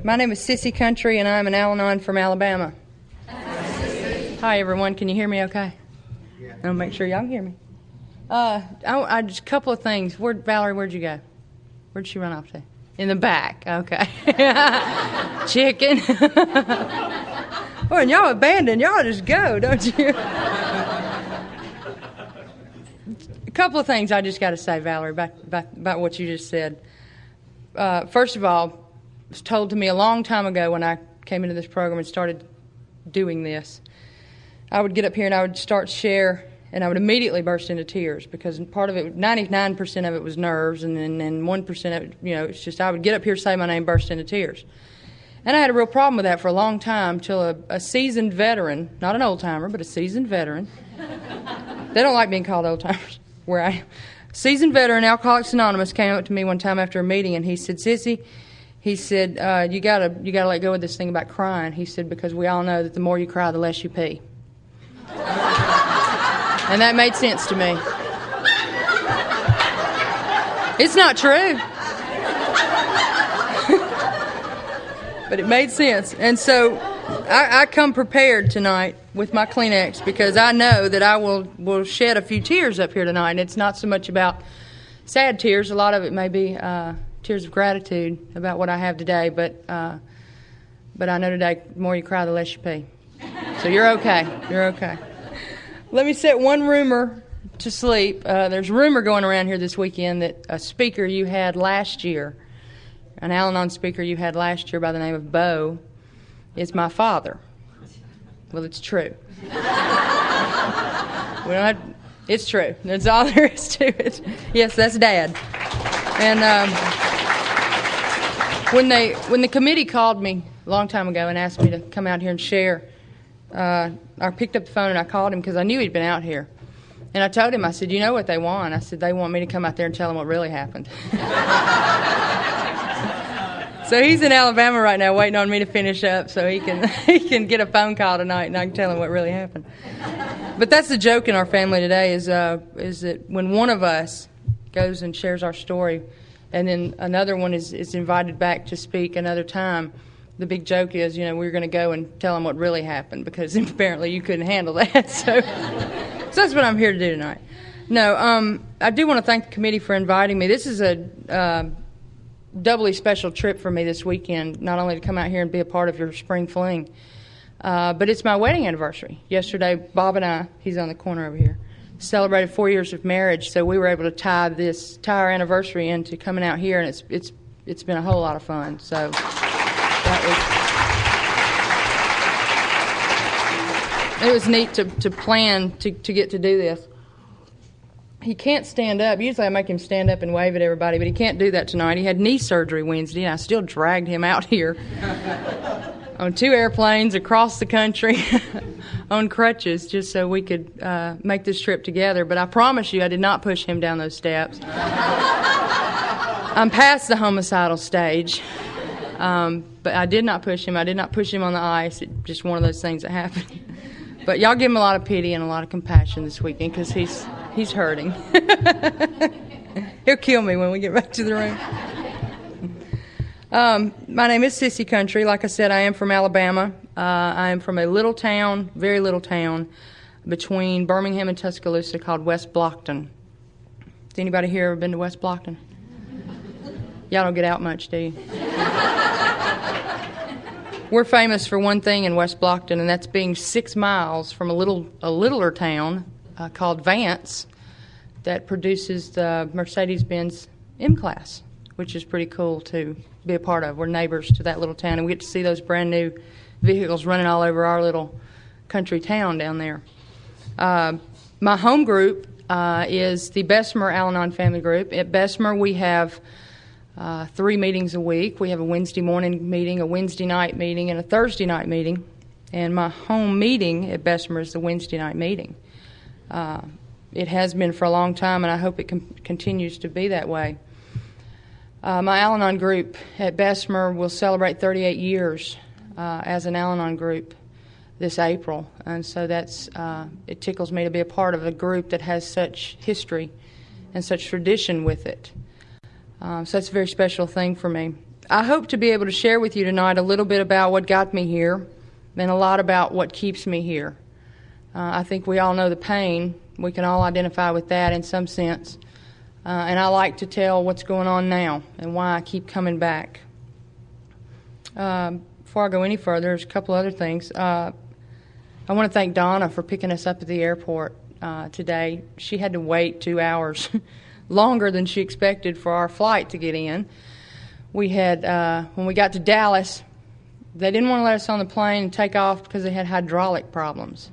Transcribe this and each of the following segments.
My name is Sissy Country, and I'm an Al-Anon from Alabama. Hi, everyone. Can you hear me okay? Yeah. I'll make sure y'all can hear me. I just a couple of things. Valerie, where'd you go? Where'd she run off to? In the back. Okay. Chicken. Oh, and y'all abandon. Y'all just go, don't you? A couple of things I just got to say, Valerie, about what you just said. First of all, it was told to me a long time ago when I came into this program and started doing this. I would get up here and I would start to share, and I would immediately burst into tears because part of it, 99% of it was nerves, and then 1% of it, it's just I would get up here, say my name, burst into tears. And I had a real problem with that for a long time till a seasoned veteran, not an old-timer, but a seasoned veteran. They don't like being called old-timers where I am. Seasoned veteran, Alcoholics Anonymous, came up to me one time after a meeting, and he said, Sissy, he said, you gotta let go of this thing about crying. He said, because we all know that the more you cry, the less you pee. And that made sense to me. It's not true. But it made sense. And so I come prepared tonight with my Kleenex because I know that I will shed a few tears up here tonight. And it's not so much about sad tears. A lot of it may be tears of gratitude about what I have today. But I know today, the more you cry, the less you pee. So you're okay. You're okay. Let me set one rumor to sleep. There's a rumor going around here this weekend that a speaker you had last year, an Al-Anon speaker you had last year by the name of Bo, is my father. Well, it's true. It's true. That's all there is to it. Yes, that's Dad. And when the committee called me a long time ago and asked me to come out here and share, I picked up the phone and I called him because I knew he'd been out here. And I told him, I said, you know what they want? I said, they want me to come out there and tell them what really happened. So he's in Alabama right now waiting on me to finish up so he can get a phone call tonight and I can tell him what really happened. But that's the joke in our family today is that when one of us goes and shares our story and then another one is invited back to speak another time, the big joke is, we're going to go and tell them what really happened because apparently you couldn't handle that. So that's what I'm here to do tonight. No, I do want to thank the committee for inviting me. This is a doubly special trip for me this weekend, not only to come out here and be a part of your spring fling, but it's my wedding anniversary. Yesterday, Bob and I, he's on the corner over here, celebrated 4 years of marriage, so we were able to tie our anniversary into coming out here, and it's been a whole lot of fun. So it was neat to plan to get to do this. He can't stand up. Usually I make him stand up and wave at everybody, but he can't do that tonight. He had knee surgery Wednesday, and I still dragged him out here on 2 airplanes across the country on crutches just so we could make this trip together. But I promise you I did not push him down those steps. I'm past the homicidal stage, but I did not push him. I did not push him on the ice. It's just one of those things that happen. But y'all give him a lot of pity and a lot of compassion this weekend because he's hurting. He'll kill me when we get back to the room. My name is Sissy Country. Like I said, I am from Alabama. I am from a little town, very little town, between Birmingham and Tuscaloosa called West Blocton. Has anybody here ever been to West Blocton? Y'all don't get out much, do you? We're famous for one thing in West Blocton, and that's being 6 miles from a littler town called Vance that produces the Mercedes-Benz M-Class, which is pretty cool to be a part of. We're neighbors to that little town, and we get to see those brand new vehicles running all over our little country town down there. My home group is the Bessemer Al-Anon family group. At Bessemer, we have 3 meetings a week. We have a Wednesday morning meeting, a Wednesday night meeting, and a Thursday night meeting. And my home meeting at Bessemer is the Wednesday night meeting. It has been for a long time, and I hope it continues to be that way. My Al-Anon group at Bessemer will celebrate 38 years as an Al-Anon group this April. And so it tickles me to be a part of a group that has such history and such tradition with it. So that's a very special thing for me. I hope to be able to share with you tonight a little bit about what got me here and a lot about what keeps me here. I think we all know the pain. We can all identify with that in some sense. And I like to tell what's going on now and why I keep coming back. Before I go any further, there's a couple other things. I want to thank Donna for picking us up at the airport today. She had to wait 2 hours longer than she expected for our flight to get in. We had, when we got to Dallas, they didn't want to let us on the plane and take off because they had hydraulic problems.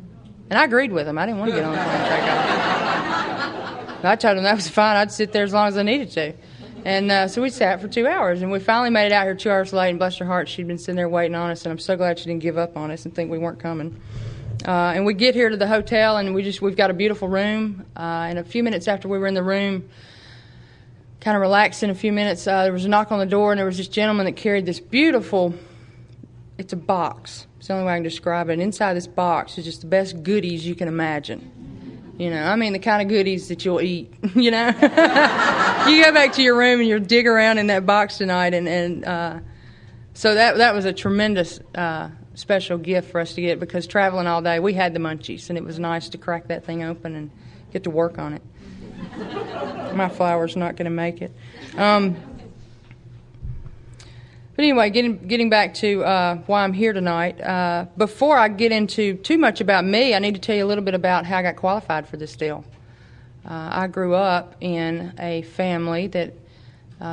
And I agreed with them. I didn't want to get on the plane and take off. I told them that was fine. I'd sit there as long as I needed to. And so we sat for 2 hours, and we finally made it out here 2 hours late, and bless her heart, she'd been sitting there waiting on us, and I'm so glad she didn't give up on us and think we weren't coming. And we get here to the hotel, and we've got a beautiful room, and a few minutes after we were in the room, kind of relaxed in a few minutes, there was a knock on the door, and there was this gentleman that carried this beautiful, it's a box. It's the only way I can describe it. And inside this box is just the best goodies you can imagine. You know, I mean the kind of goodies that you'll eat, you know. You go back to your room and you'll dig around in that box tonight. And so that was a tremendous special gift for us to get, because traveling all day, we had the munchies, and it was nice to crack that thing open and get to work on it. My flour's not going to make it. But anyway, getting back to why I'm here tonight, before I get into too much about me, I need to tell you a little bit about how I got qualified for this deal. I grew up in a family that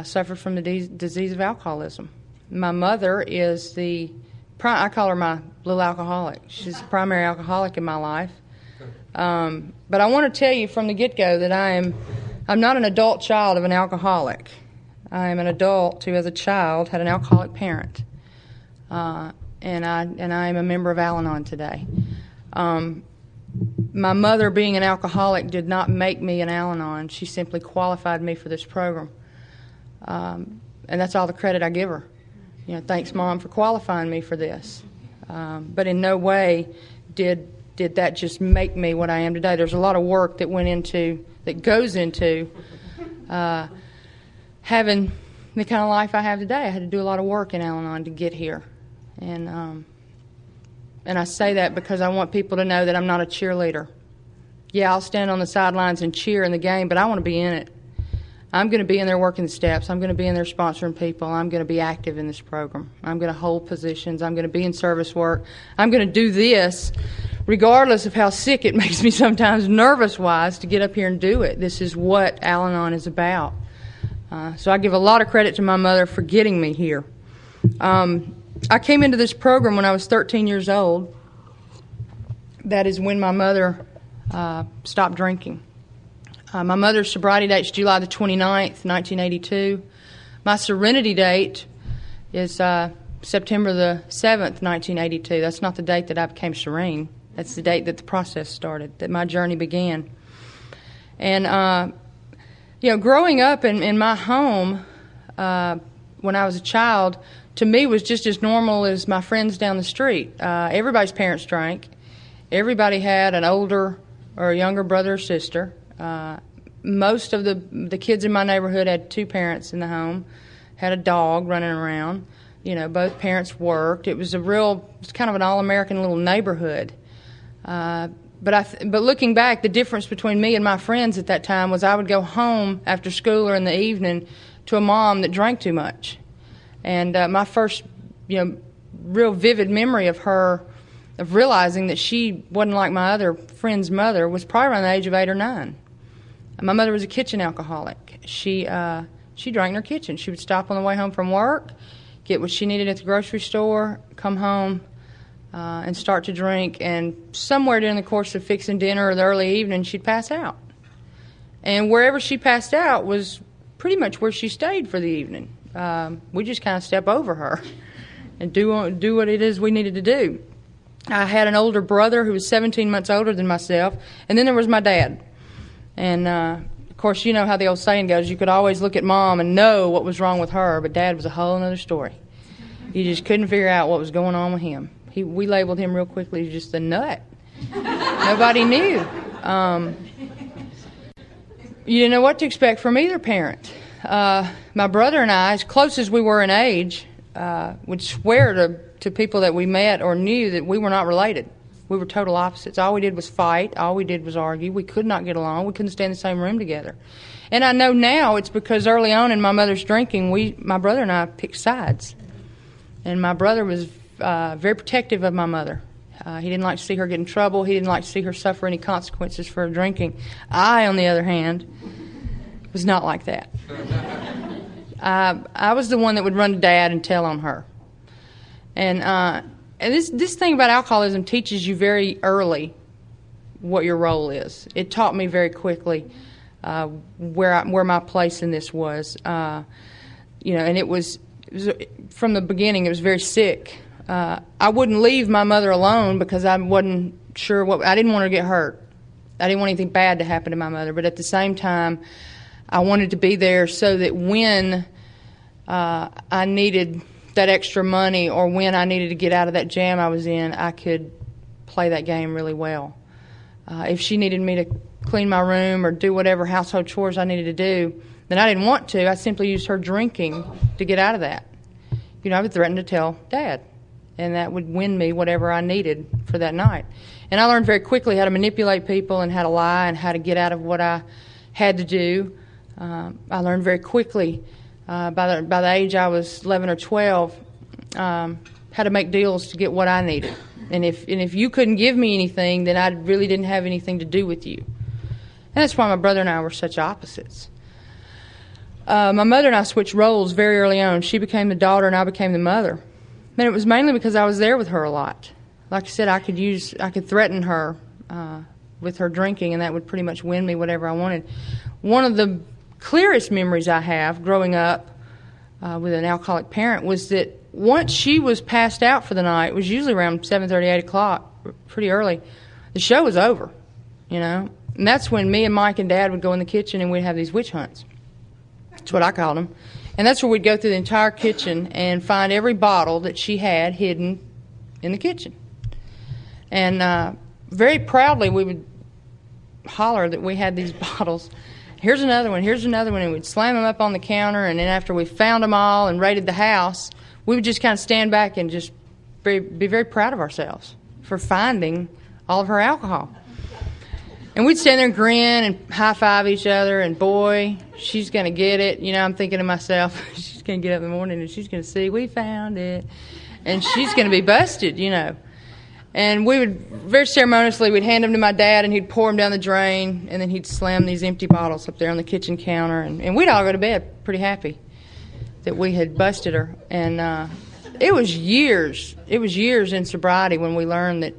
suffered from the disease of alcoholism. My mother is I call her my little alcoholic. She's the primary alcoholic in my life. But I want to tell you from the get-go that I'm not an adult child of an alcoholic. I am an adult who, as a child, had an alcoholic parent, and I am a member of Al-Anon today. My mother, being an alcoholic, did not make me an Al-Anon. She simply qualified me for this program, and that's all the credit I give her. You know, thanks, Mom, for qualifying me for this. But in no way did that just make me what I am today. There's a lot of work that goes into having the kind of life I have today. I had to do a lot of work in Al-Anon to get here. And I say that because I want people to know that I'm not a cheerleader. Yeah, I'll stand on the sidelines and cheer in the game, but I want to be in it. I'm going to be in there working the steps. I'm going to be in there sponsoring people. I'm going to be active in this program. I'm going to hold positions. I'm going to be in service work. I'm going to do this regardless of how sick it makes me sometimes, nervous-wise, to get up here and do it. This is what Al-Anon is about. So I give a lot of credit to my mother for getting me here. I came into this program when I was 13 years old. That is when my mother stopped drinking. My mother's sobriety date is July the 29th, 1982. My serenity date is September the 7th, 1982. That's not the date that I became serene. That's the date that the process started, that my journey began. And growing up in my home when I was a child, to me was just as normal as my friends down the street. Everybody's parents drank. Everybody had an older or a younger brother or sister. Most of the kids in my neighborhood had two parents in the home, had a dog running around. You know, both parents worked. It was kind of an all-American little neighborhood. But looking back, the difference between me and my friends at that time was I would go home after school or in the evening to a mom that drank too much. And my first, real vivid memory of her, of realizing that she wasn't like my other friend's mother, was probably around the age of 8 or 9. My mother was a kitchen alcoholic. She drank in her kitchen. She would stop on the way home from work, get what she needed at the grocery store, come home, and start to drink, and somewhere during the course of fixing dinner or the early evening, she'd pass out. And wherever she passed out was pretty much where she stayed for the evening. We just kind of step over her and do what it is we needed to do. I had an older brother who was 17 months older than myself, and then there was my dad. And, of course, you know how the old saying goes, you could always look at Mom and know what was wrong with her, but Dad was a whole other story. You just couldn't figure out what was going on with him. We labeled him real quickly as just a nut. Nobody knew. You didn't know what to expect from either parent. My brother and I, as close as we were in age, would swear to people that we met or knew that we were not related. We were total opposites. All we did was fight. All we did was argue. We could not get along. We couldn't stay in the same room together. And I know now it's because early on in my mother's drinking, my brother and I picked sides. And my brother was very protective of my mother. He didn't like to see her get in trouble. He didn't like to see her suffer any consequences for her drinking. I, on the other hand, was not like that. I was the one that would run to Dad and tell on her. And this thing about alcoholism teaches you very early what your role is. It taught me very quickly where my place in this was. And it was from the beginning. It was very sick. I wouldn't leave my mother alone because I wasn't sure I didn't want her to get hurt. I didn't want anything bad to happen to my mother. But at the same time, I wanted to be there so that when I needed that extra money or when I needed to get out of that jam I was in, I could play that game really well. If she needed me to clean my room or do whatever household chores I needed to do, then I didn't want to. I simply used her drinking to get out of that. I would threaten to tell Dad, and that would win me whatever I needed for that night. And I learned very quickly how to manipulate people and how to lie and how to get out of what I had to do. I learned very quickly by the age I was 11 or 12 how to make deals to get what I needed. And if you couldn't give me anything, then I really didn't have anything to do with you. And that's why my brother and I were such opposites. My mother and I switched roles very early on. She became the daughter and I became the mother. And it was mainly because I was there with her a lot. Like I said, I could threaten her with her drinking, and that would pretty much win me whatever I wanted. One of the clearest memories I have growing up with an alcoholic parent was that once she was passed out for the night, it was usually around 7:30, 8 o'clock, pretty early, the show was over, And that's when me and Mike and Dad would go in the kitchen and we'd have these witch hunts. That's what I called them. And that's where we'd go through the entire kitchen and find every bottle that she had hidden in the kitchen. And very proudly we would holler that we had these bottles. Here's another one, and we'd slam them up on the counter, and then after we found them all and raided the house, we would just kind of stand back and just be very proud of ourselves for finding all of her alcohol. And we'd stand there and grin and high-five each other, and boy, she's going to get it. I'm thinking to myself, she's going to get up in the morning and she's going to see we found it, and she's going to be busted, And we would, very ceremoniously, we'd hand them to my dad, and he'd pour them down the drain, and then he'd slam these empty bottles up there on the kitchen counter, and we'd all go to bed pretty happy that we had busted her. And it was years in sobriety when we learned that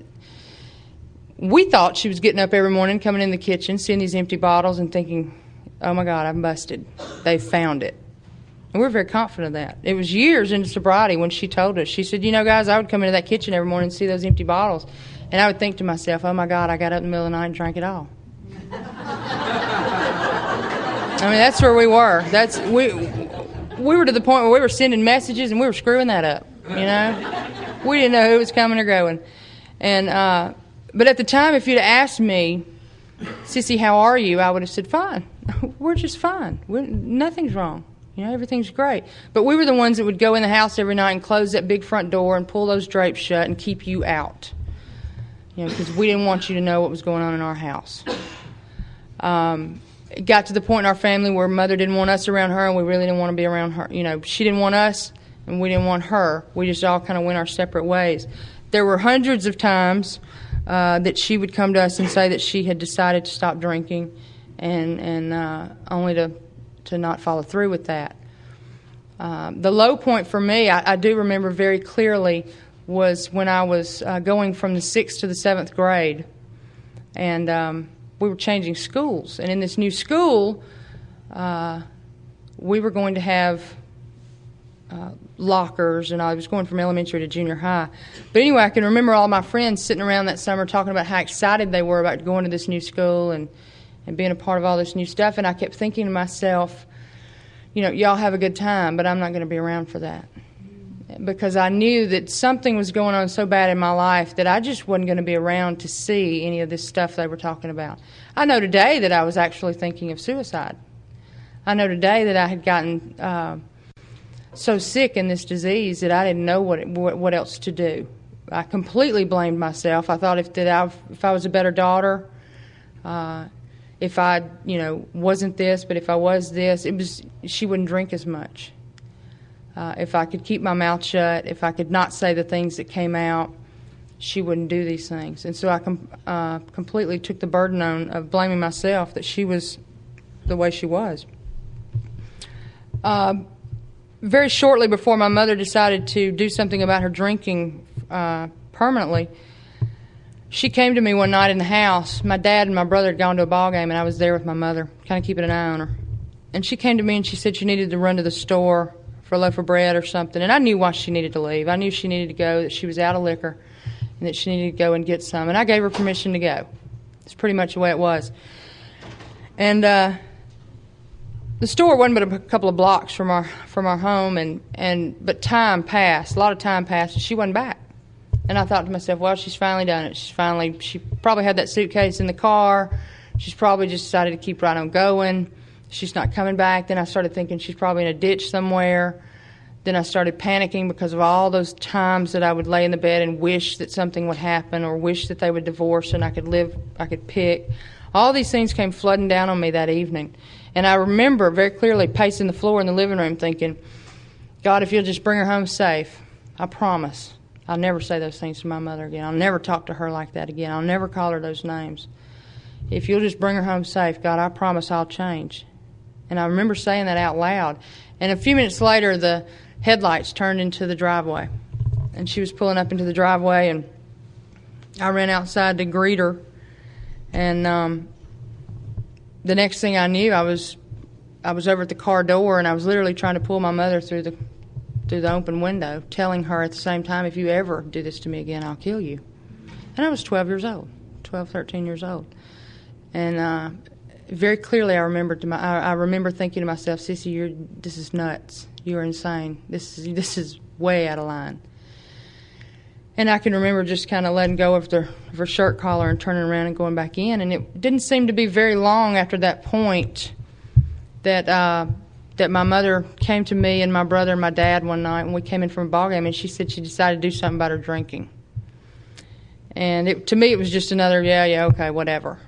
we thought she was getting up every morning, coming in the kitchen, seeing these empty bottles, and thinking, oh my God, I'm busted. They found it. And we were very confident of that. It was years into sobriety when she told us. She said, guys, I would come into that kitchen every morning and see those empty bottles. And I would think to myself, oh, my God, I got up in the middle of the night and drank it all. That's where we were. We were to the point where we were sending messages and we were screwing that up, We didn't know who was coming or going. And but at the time, if you'd asked me, Cissy, how are you? I would have said, fine. We're just fine. Nothing's wrong. Everything's great. But we were the ones that would go in the house every night and close that big front door and pull those drapes shut and keep you out. Because we didn't want you to know what was going on in our house. It got to the point in our family where Mother didn't want us around her and we really didn't want to be around her. She didn't want us and we didn't want her. We just all kind of went our separate ways. There were hundreds of times that she would come to us and say that she had decided to stop drinking and only to not follow through with that. The low point for me, I do remember very clearly, was when I was going from the 6th to the 7th grade, and we were changing schools. And in this new school, we were going to have lockers, and I was going from elementary to junior high. But anyway, I can remember all my friends sitting around that summer talking about how excited they were about going to this new school and being a part of all this new stuff, and I kept thinking to myself, y'all have a good time, but I'm not going to be around for that. because I knew that something was going on so bad in my life that I just wasn't going to be around to see any of this stuff they were talking about. I know today that I was actually thinking of suicide. I know today that I had gotten so sick in this disease that I didn't know what else to do. I completely blamed myself. I thought if I was a better daughter, if I wasn't this, but if I was this, she wouldn't drink as much. If I could keep my mouth shut, if I could not say the things that came out, she wouldn't do these things. And so I completely took the burden on of blaming myself that she was the way she was. Very shortly before my mother decided to do something about her drinking permanently, she came to me one night in the house. My dad and my brother had gone to a ball game, and I was there with my mother, kind of keeping an eye on her. And she came to me and she said she needed to run to the store for a loaf of bread or something. And I knew why she needed to leave. I knew she needed to go, that she was out of liquor, and that she needed to go and get some. And I gave her permission to go. It's pretty much the way it was. And the store wasn't but a couple of blocks from our home, but time passed. A lot of time passed, and she wasn't back. And I thought to myself, well, she's finally done it. She probably had that suitcase in the car. She's probably just decided to keep right on going. She's not coming back. Then I started thinking she's probably in a ditch somewhere. Then I started panicking because of all those times that I would lay in the bed and wish that something would happen, or wish that they would divorce and I could pick. All these things came flooding down on me that evening. And I remember very clearly pacing the floor in the living room thinking, God, if you'll just bring her home safe, I promise I'll never say those things to my mother again. I'll never talk to her like that again. I'll never call her those names. If you'll just bring her home safe, God, I promise I'll change. And I remember saying that out loud. And a few minutes later, the headlights turned into the driveway. And she was pulling up into the driveway, and I ran outside to greet her. And the next thing I knew, I was over at the car door, and I was literally trying to pull my mother through the open window, telling her at the same time, if you ever do this to me again, I'll kill you. And I was 13 years old. And very clearly I remember thinking to myself, Cissy, this is nuts. You're insane. This is way out of line. And I can remember just kind of letting go of her shirt collar and turning around and going back in. And it didn't seem to be very long after that point that my mother came to me and my brother and my dad one night when we came in from a ball game, and she said she decided to do something about her drinking. And to me it was just another, yeah, okay, whatever.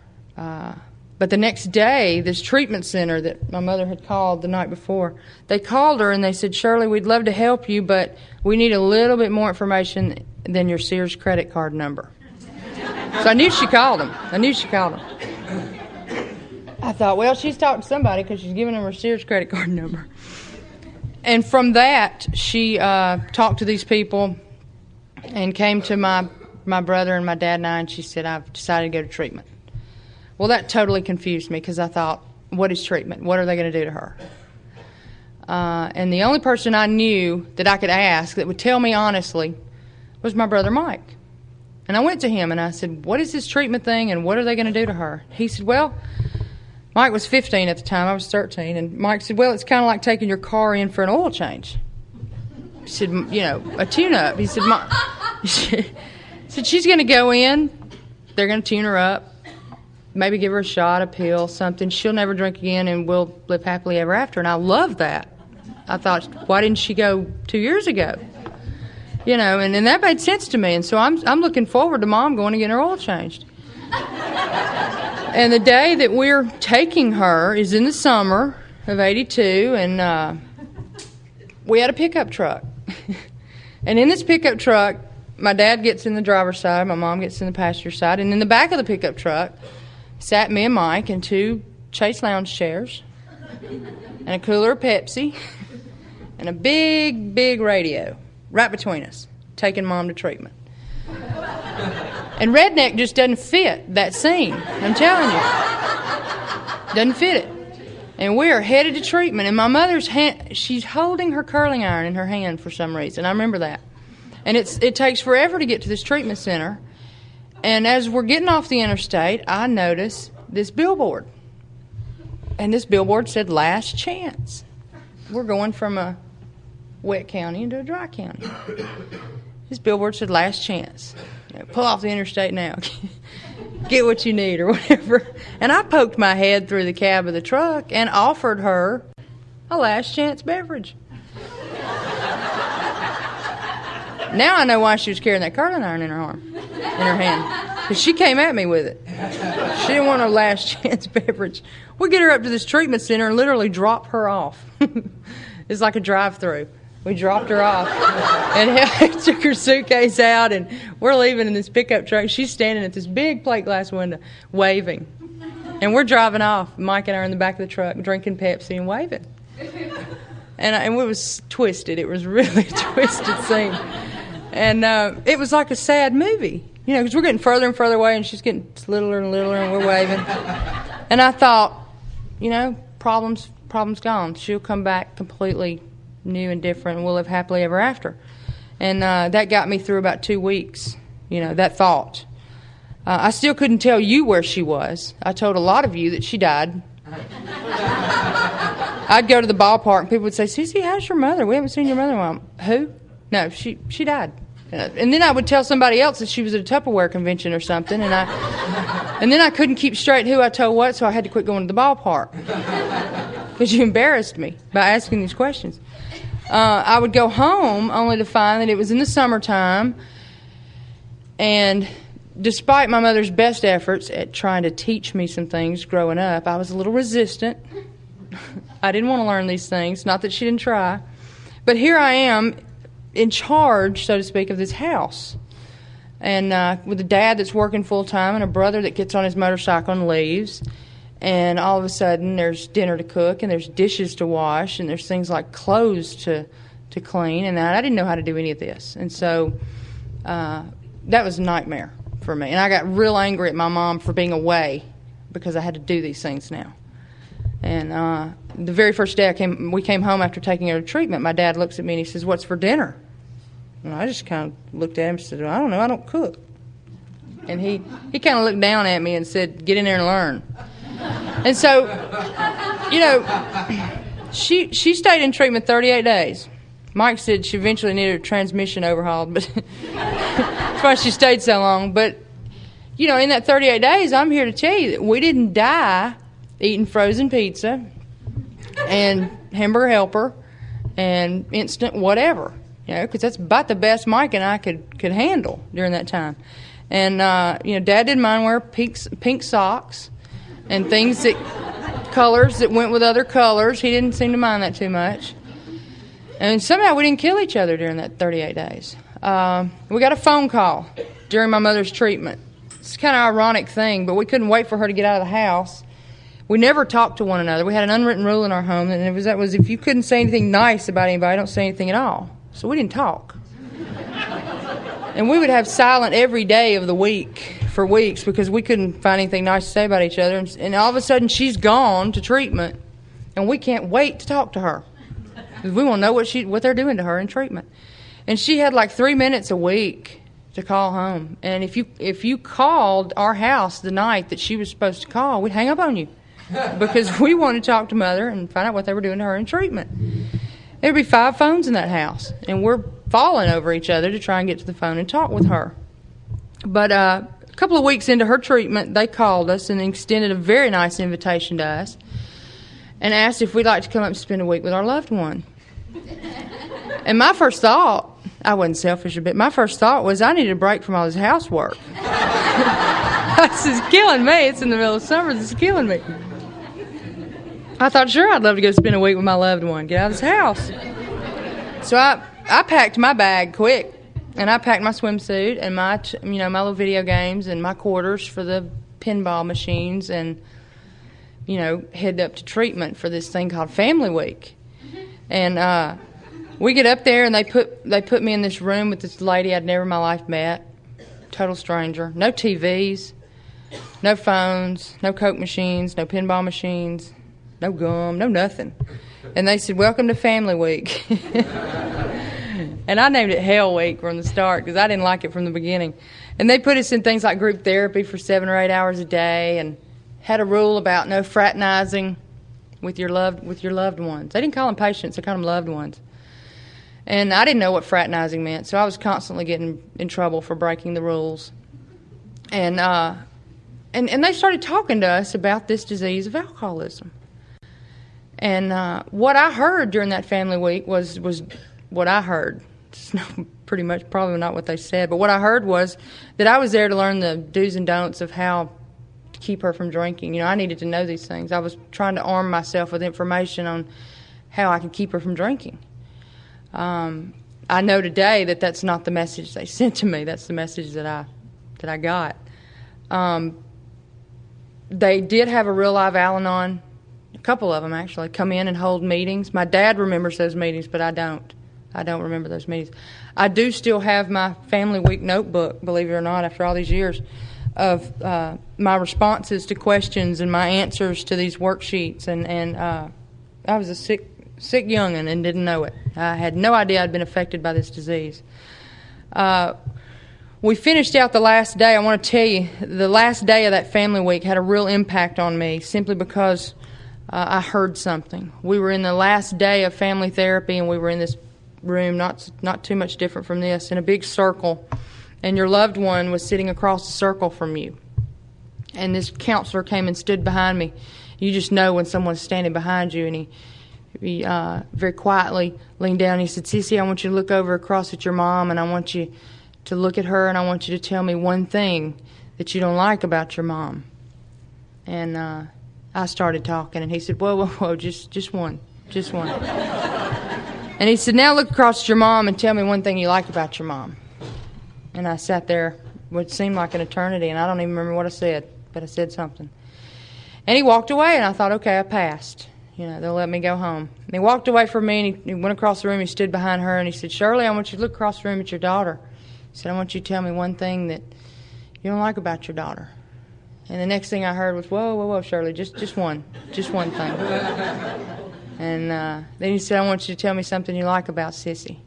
But the next day, this treatment center that my mother had called the night before, they called her and they said, Shirley, we'd love to help you, but we need a little bit more information than your Sears credit card number. So I knew she called them. I thought, well, she's talked to somebody because she's giving them her Sears credit card number. And from that, she talked to these people and came to my brother and my dad and I, and she said, I've decided to go to treatment. Well, that totally confused me because I thought, what is treatment? What are they going to do to her? And the only person I knew that I could ask that would tell me honestly was my brother Mike. And I went to him and I said, what is this treatment thing and what are they going to do to her? He said, well, Mike was 15 at the time. I was 13. And Mike said, well, it's kind of like taking your car in for an oil change. He said, a tune-up. He said, she's going to go in. They're going to tune her up. Maybe give her a shot, a pill, something. She'll never drink again, and we'll live happily ever after. And I loved that. I thought, why didn't she go 2 years ago? And that made sense to me. And so I'm looking forward to Mom going to get her oil changed. And the day that we're taking her is in the summer of '82, and we had a pickup truck. And in this pickup truck, my dad gets in the driver's side, my mom gets in the passenger side, and in the back of the pickup truck sat me and Mike in 2 Chase lounge chairs and a cooler of Pepsi and a big, big radio right between us, taking Mom to treatment. And Redneck just doesn't fit that scene, I'm telling you. Doesn't fit it. And we are headed to treatment, and my mother's hand, she's holding her curling iron in her hand for some reason. I remember that. And it takes forever to get to this treatment center. And as we're getting off the interstate, I notice this billboard. And this billboard said, last chance. We're going from a wet county into a dry county. His billboard said, "Last chance. Pull off the interstate now. Get what you need," or whatever. And I poked my head through the cab of the truck and offered her a last chance beverage. Now I know why she was carrying that curling iron in her hand. Because she came at me with it. She didn't want a last chance beverage. We get her up to this treatment center and literally drop her off. It's like a drive-through. We dropped her off and took her suitcase out, and we're leaving in this pickup truck. She's standing at this big plate glass window waving. And we're driving off, Mike and I are in the back of the truck drinking Pepsi and waving. And it was twisted. It was really a twisted scene. And it was like a sad movie, because we're getting further and further away, and she's getting littler and littler, and we're waving. And I thought, problem's gone. She'll come back completely new and different, and we'll live happily ever after. And that got me through about 2 weeks, that thought. I still couldn't tell you where she was. I told a lot of you that she died. I'd go to the ballpark, and people would say, "Cissy, how's your mother? We haven't seen your mother in a while." Who? No, she died. And then I would tell somebody else that she was at a Tupperware convention or something, and then I couldn't keep straight who I told what, so I had to quit going to the ballpark because you embarrassed me by asking these questions. I would go home only to find that it was in the summertime, and despite my mother's best efforts at trying to teach me some things growing up, I was a little resistant. I didn't want to learn these things, not that she didn't try. But here I am in charge, so to speak, of this house. And with a dad that's working full-time and a brother that gets on his motorcycle and leaves. And all of a sudden there's dinner to cook and there's dishes to wash and there's things like clothes to clean. And I didn't know how to do any of this. And so that was a nightmare for me. And I got real angry at my mom for being away because I had to do these things now. And the very first day we came home after taking her to treatment, my dad looks at me and he says, "What's for dinner?" And I just kind of looked at him and said, "I don't know, I don't cook." And he kind of looked down at me and said, "Get in there and learn." And so, she stayed in treatment 38 days. Mike said she eventually needed a transmission overhauled, but that's why she stayed so long. But, in that 38 days, I'm here to tell you that we didn't die eating frozen pizza and hamburger helper and instant whatever, because that's about the best Mike and I could handle during that time. And, Dad didn't mind wearing pink socks and colors that went with other colors. He didn't seem to mind that too much. And somehow we didn't kill each other during that 38 days. We got a phone call during my mother's treatment. It's kind of an ironic thing, but we couldn't wait for her to get out of the house. We never talked to one another. We had an unwritten rule in our home, and that was if you couldn't say anything nice about anybody, don't say anything at all. So we didn't talk. And we would have silent every day of the week for weeks because we couldn't find anything nice to say about each other. And all of a sudden, she's gone to treatment, and we can't wait to talk to her because we want to know what they're doing to her in treatment. And she had like 3 minutes a week to call home. And if you called our house the night that she was supposed to call, we'd hang up on you because we wanted to talk to Mother and find out what they were doing to her in treatment. There'd be 5 phones in that house, and we're falling over each other to try and get to the phone and talk with her. But a couple of weeks into her treatment, they called us and extended a very nice invitation to us and asked if we'd like to come up and spend a week with our loved one. And my first thought, I wasn't selfish a bit, my first thought was I needed a break from all this housework. This is killing me. It's in the middle of summer. This is killing me. I thought, sure, I'd love to go spend a week with my loved one, get out of this house. So I packed my bag quick, and I packed my swimsuit and my little video games and my quarters for the pinball machines, and head up to treatment for this thing called Family Week. And we get up there, and they put me in this room with this lady I'd never in my life met, total stranger. No TVs, no phones, no Coke machines, no pinball machines, no gum, no nothing. And they said, "Welcome to Family Week." And I named it Hell Week from the start because I didn't like it from the beginning. And they put us in things like group therapy for 7 or 8 hours a day, and had a rule about no fraternizing with your loved ones. They didn't call them patients; they called them loved ones. And I didn't know what fraternizing meant, so I was constantly getting in trouble for breaking the rules. And they started talking to us about this disease of alcoholism. And what I heard during that family week was what I heard. It's pretty much probably not what they said, but what I heard was that I was there to learn the do's and don'ts of how to keep her from drinking. I needed to know these things. I was trying to arm myself with information on how I could keep her from drinking. I know today that that's not the message they sent to me. That's the message that I got. They did have a real live Al-Anon, a couple of them actually, come in and hold meetings. My dad remembers those meetings, but I don't. I don't remember those meetings. I do still have my family week notebook, believe it or not, after all these years, of my responses to questions and my answers to these worksheets. And I was a sick young'un and didn't know it. I had no idea I'd been affected by this disease. We finished out the last day. I want to tell you, the last day of that family week had a real impact on me simply because I heard something. We were in the last day of family therapy, and we were in this room, not too much different from this, in a big circle, and your loved one was sitting across the circle from you. And this counselor came and stood behind me. You just know when someone's standing behind you, and he very quietly leaned down and he said, "Cissy, I want you to look over across at your mom, and I want you to look at her, and I want you to tell me one thing that you don't like about your mom." And I started talking, and he said, whoa, just one. And he said, "Now look across at your mom and tell me one thing you like about your mom." And I sat there what seemed like an eternity, and I don't even remember what I said, but I said something. And he walked away, and I thought, okay, I passed. They'll let me go home. And he walked away from me, and he went across the room. He stood behind her, and he said, "Shirley, I want you to look across the room at your daughter." He said, "I want you to tell me one thing that you don't like about your daughter." And the next thing I heard was, whoa, Shirley, just one thing. And then he said, "I want you to tell me something you like about Cissy."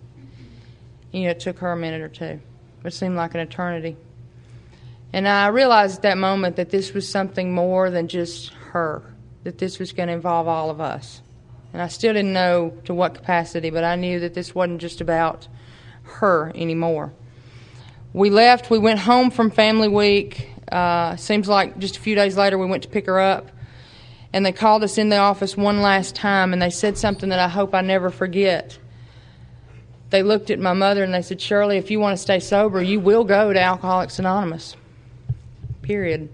It took her a minute or two. It seemed like an eternity. And I realized at that moment that this was something more than just her, that this was going to involve all of us. And I still didn't know to what capacity, but I knew that this wasn't just about her anymore. We left. We went home from family week. Seems like just a few days later we went to pick her up. And they called us in the office one last time, and they said something that I hope I never forget. They looked at my mother and they said, "Shirley, if you want to stay sober, you will go to Alcoholics Anonymous. Period."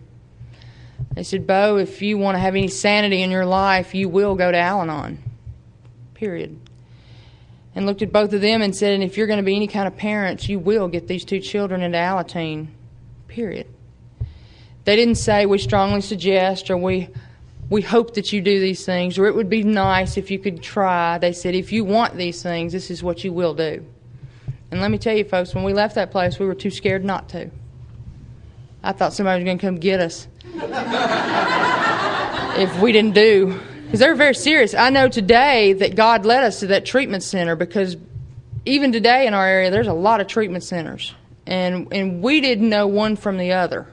They said, "Bo, if you want to have any sanity in your life, you will go to Al-Anon. Period." And looked at both of them and said, "And if you're going to be any kind of parents, you will get these two children into Alateen. Period." They didn't say, "We strongly suggest," or we hope that you do these things, or it would be nice if you could try. They said, "If you want these things, this is what you will do." And let me tell you, folks, when we left that place, we were too scared not to. I thought somebody was going to come get us if we didn't do. Because they were very serious. I know today that God led us to that treatment center, because even today in our area, there's a lot of treatment centers. And we didn't know one from the other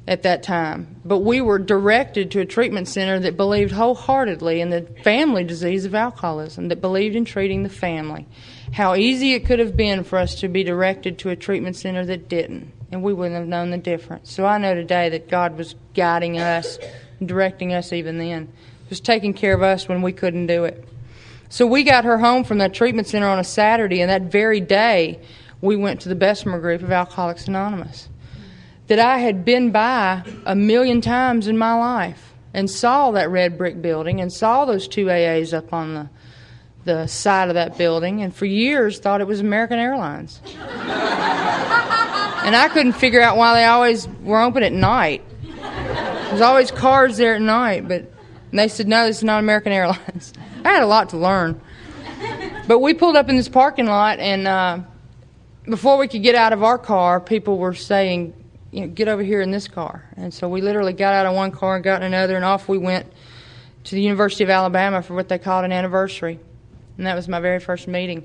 at that time. But we were directed to a treatment center that believed wholeheartedly in the family disease of alcoholism, that believed in treating the family. How easy it could have been for us to be directed to a treatment center that didn't, and we wouldn't have known the difference. So I know today that God was guiding us, directing us even then. He was taking care of us when we couldn't do it. So we got her home from that treatment center on a Saturday, and that very day we went to the Bessemer group of Alcoholics Anonymous that I had been by 1,000,000 times in my life, and saw that red brick building and saw those two AAs up on the side of that building, and for years thought it was American Airlines. And I couldn't figure out why they always were open at night. There's always cars there at night, but they said, "No, this is not American Airlines." I had a lot to learn. But we pulled up in this parking lot, and before we could get out of our car, people were saying, "Get over here in this car." And so we literally got out of one car and got in another, and off we went to the University of Alabama for what they called an anniversary. And that was my very first meeting,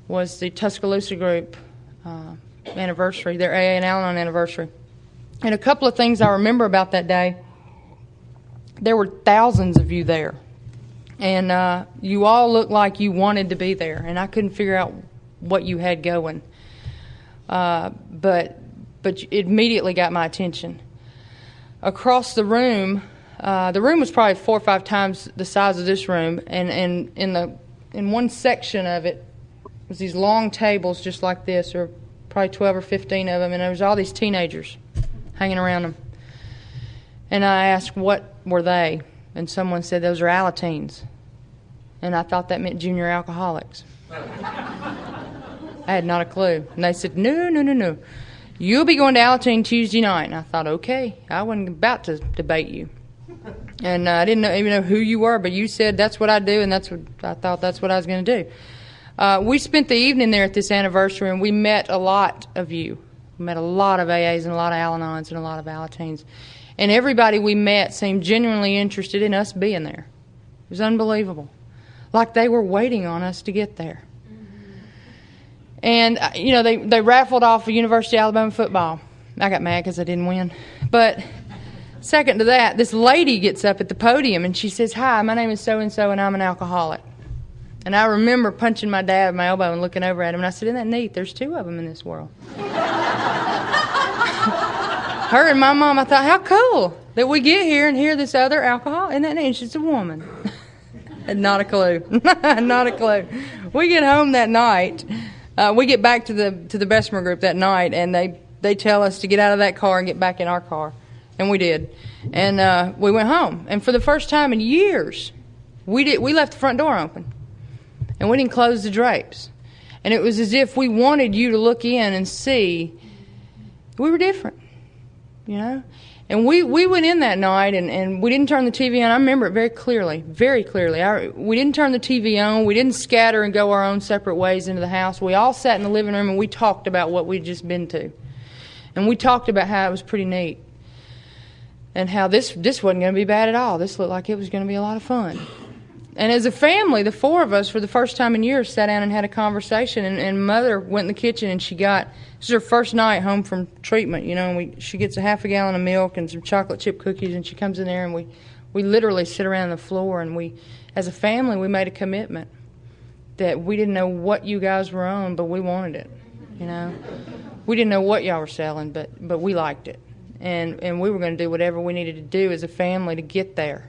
was the Tuscaloosa group anniversary, their AA and Al-Anon anniversary. And a couple of things I remember about that day: there were thousands of you there. And you all looked like you wanted to be there, and I couldn't figure out what you had going. But it immediately got my attention. Across the room was probably 4 or 5 times the size of this room, and in one section of it was these long tables just like this, or probably 12 or 15 of them, and there was all these teenagers hanging around them. And I asked, what were they? And someone said, those are Alateens. And I thought that meant junior alcoholics. I had not a clue. And they said, no. You'll be going to Alateen Tuesday night. And I thought, okay, I wasn't about to debate you. And I didn't even know who you were, but you said that's what I do, and that's what I thought that's what I was going to do. We spent the evening there at this anniversary, and we met a lot of you. We met a lot of AAs and a lot of Al-Anons and a lot of Alateens. And everybody we met seemed genuinely interested in us being there. It was unbelievable. Like they were waiting on us to get there. And, they raffled off a University of Alabama football. I got mad because I didn't win. But second to that, this lady gets up at the podium and she says, hi, my name is so-and-so and I'm an alcoholic. And I remember punching my dad with my elbow and looking over at him. And I said, isn't that neat? There's 2 of them in this world. Her and my mom, I thought, how cool that we get here and hear this other alcoholic. Isn't that neat? And she's a woman. Not a clue. Not a clue. We get home that night. We get back to the Bessemer group that night, and they tell us to get out of that car and get back in our car. And we did. And we went home. And for the first time in years, we left the front door open. And we didn't close the drapes. And it was as if we wanted you to look in and see we were different, And we went in that night, and we didn't turn the TV on. I remember it very clearly, very clearly. We didn't turn the TV on. We didn't scatter and go our own separate ways into the house. We all sat in the living room, and we talked about what we'd just been to. And we talked about how it was pretty neat. And how this wasn't going to be bad at all. This looked like it was going to be a lot of fun. And as a family, the 4 of us, for the first time in years, sat down and had a conversation. And Mother went in the kitchen, and this was her first night home from treatment, and she gets a half a gallon of milk and some chocolate chip cookies, and she comes in there, and we literally sit around the floor, and as a family, we made a commitment that we didn't know what you guys were on, but we wanted it, We didn't know what y'all were selling, but we liked it. And we were going to do whatever we needed to do as a family to get there.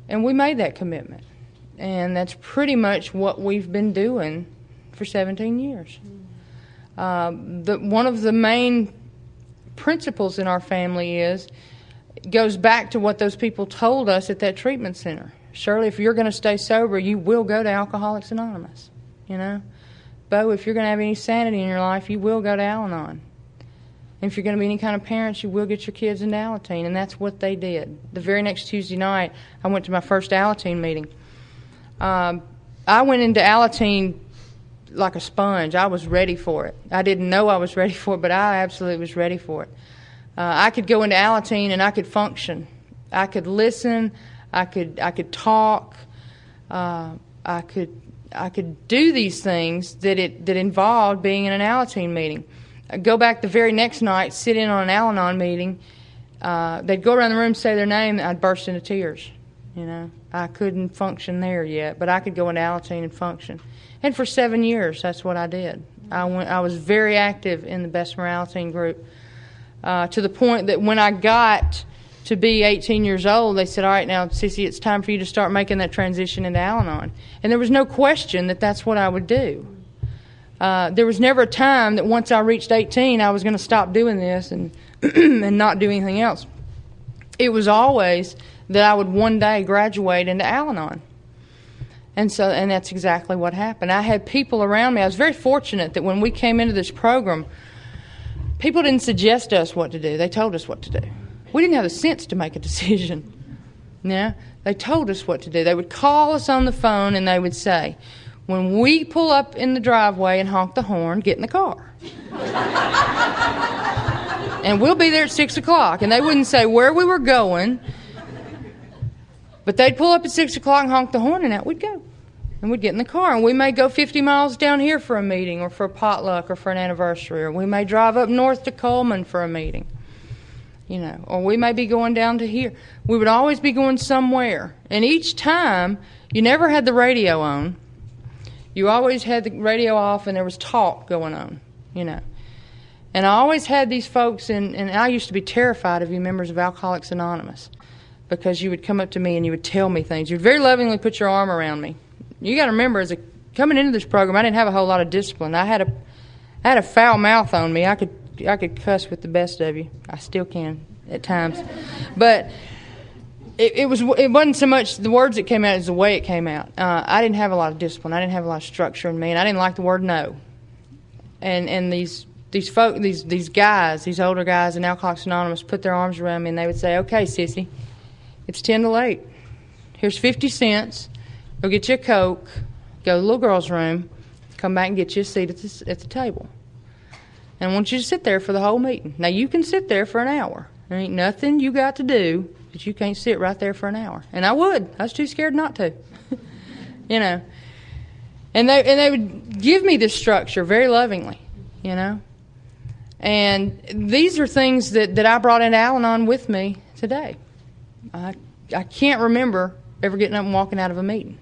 And we made that commitment. And that's pretty much what we've been doing for 17 years. One of the main principles in our family goes back to what those people told us at that treatment center. Shirley, if you're going to stay sober, you will go to Alcoholics Anonymous. Bo, if you're going to have any sanity in your life, you will go to Al-Anon. And if you're going to be any kind of parents, you will get your kids into Alateen. And that's what they did. The very next Tuesday night, I went to my first Alateen meeting. I went into Alateen like a sponge. I was ready for it. I didn't know I was ready for it, but I absolutely was ready for it. I could go into Alateen and I could function. I could listen. I could talk. I could do these things that involved being in an Alateen meeting. I'd go back the very next night, sit in on an Al-Anon meeting. They'd go around the room, say their name, and I'd burst into tears. I couldn't function there yet, but I could go into Alateen and function. And for 7 years, that's what I did. I was very active in the Bessemer Alateen group to the point that when I got to be 18 years old, they said, all right, now, Cissy, it's time for you to start making that transition into Al-Anon. And there was no question that that's what I would do. There was never a time that once I reached 18, I was going to stop doing this and and not do anything else. It was always that I would one day graduate into Al-Anon. And that's exactly what happened. I had people around me. I was very fortunate that when we came into this program, people didn't suggest to us what to do. They told us what to do. We didn't have the sense to make a decision. They told us what to do. They would call us on the phone and they would say, when we pull up in the driveway and honk the horn, get in the car. And we'll be there at 6 o'clock. And they wouldn't say where we were going, but they'd pull up at 6 o'clock and honk the horn, and out we'd go. And we'd get in the car, and we may go 50 miles down here for a meeting or for a potluck or for an anniversary, or we may drive up north to Coleman for a meeting. or we may be going down to here. We would always be going somewhere. And each time, you never had the radio on. You always had the radio off and there was talk going on, And I always had these folks, and I used to be terrified of you members of Alcoholics Anonymous, because you would come up to me and you would tell me things. You'd very lovingly put your arm around me. You got to remember, coming into this program, I didn't have a whole lot of discipline. I had a foul mouth on me. I could cuss with the best of you. I still can at times, but it wasn't so much the words that came out as the way it came out. I didn't have a lot of discipline. I didn't have a lot of structure in me, and I didn't like the word no. And these guys, these older guys in Alcoholics Anonymous, put their arms around me and they would say, "Okay, Cissy, it's 10 to 8. Here's 50 cents. Go get you a Coke. Go to the little girl's room. Come back and get you a seat at the table. And I want you to sit there for the whole meeting. Now, you can sit there for an hour. There ain't nothing you got to do, but you can't sit right there for an hour." And I would. I was too scared not to. And they would give me this structure very lovingly, And these are things that I brought into Al-Anon with me today. I can't remember ever getting up and walking out of a meeting.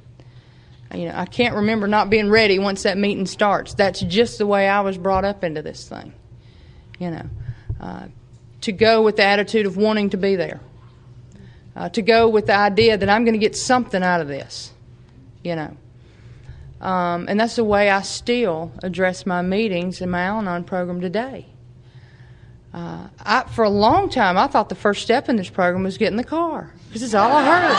I can't remember not being ready once that meeting starts. That's just the way I was brought up into this thing. To go with the attitude of wanting to be there. To go with the idea that I'm going to get something out of this. And that's the way I still address my meetings in my Al-Anon program today. For a long time, I thought the first step in this program was get in the car, because it's all I heard.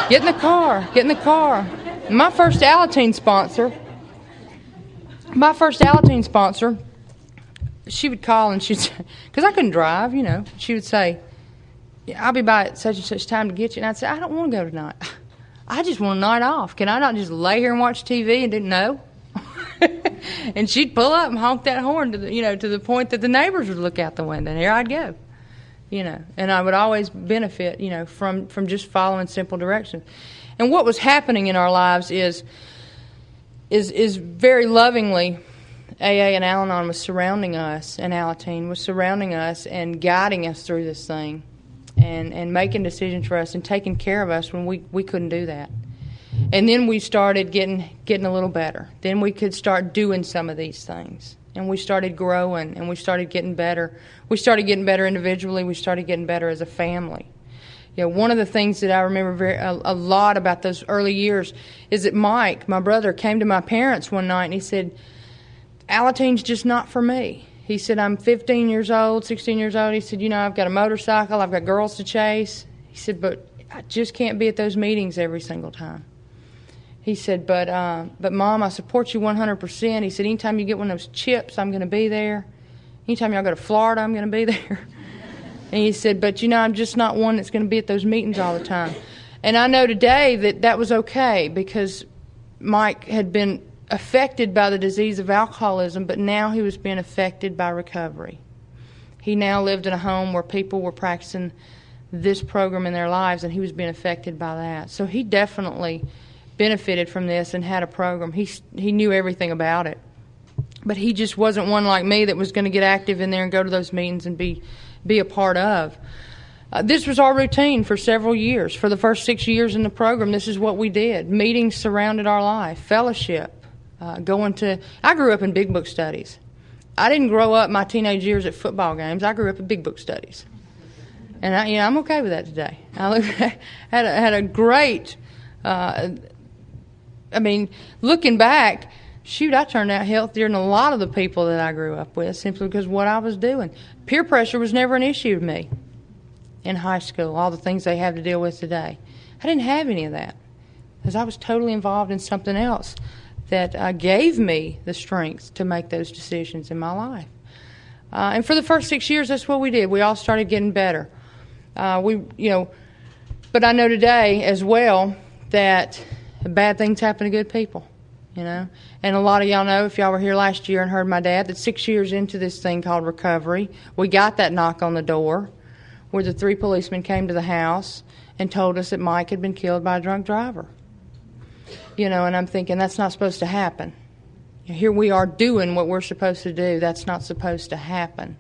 Get in the car, get in the car. My first Alateen sponsor, she would call and she'd say, because I couldn't drive, she would say, "I'll be by at such and such time to get you." And I'd say, "I don't want to go tonight. I just want a night off. Can I not just lay here and watch TV?" And didn't know. And she'd pull up and honk that horn to the point that the neighbors would look out the window, and here I'd go, And I would always benefit, from just following simple directions. And what was happening in our lives is very lovingly, AA and Al-Anon was surrounding us, and Alateen was surrounding us and guiding us through this thing, and making decisions for us and taking care of us when we couldn't do that. And then we started getting a little better. Then we could start doing some of these things. And we started growing, and we started getting better. We started getting better individually. We started getting better as a family. One of the things that I remember a lot about those early years is that Mike, my brother, came to my parents one night and he said, "Alateen's just not for me." He said, "I'm 15 years old, 16 years old. He said, I've got a motorcycle, I've got girls to chase." He said, "But I just can't be at those meetings every single time." He said, but Mom, I support you 100%. He said, "Anytime you get one of those chips, I'm going to be there. Anytime y'all go to Florida, I'm going to be there." And he said, "But, I'm just not one that's going to be at those meetings all the time." And I know today that was okay, because Mike had been affected by the disease of alcoholism, but now he was being affected by recovery. He now lived in a home where people were practicing this program in their lives, and he was being affected by that. So he definitely benefited from this and had a program. He knew everything about it. But he just wasn't one like me that was going to get active in there and go to those meetings and be a part of. This was our routine for several years. For the first 6 years in the program, this is what we did. Meetings surrounded our life. Fellowship. I grew up in big book studies. I didn't grow up my teenage years at football games. I grew up at big book studies. And I'm okay with that today. I had a great... looking back, I turned out healthier than a lot of the people that I grew up with, simply because of what I was doing. Peer pressure was never an issue to me in high school, all the things they have to deal with today. I didn't have any of that, because I was totally involved in something else that gave me the strength to make those decisions in my life. And for the first 6 years, that's what we did. We all started getting better. But I know today as well that bad things happen to good people, And a lot of y'all know, if y'all were here last year and heard my dad, that 6 years into this thing called recovery, we got that knock on the door where the 3 policemen came to the house and told us that Mike had been killed by a drunk driver. And I'm thinking, that's not supposed to happen. Here we are doing what we're supposed to do. That's not supposed to happen.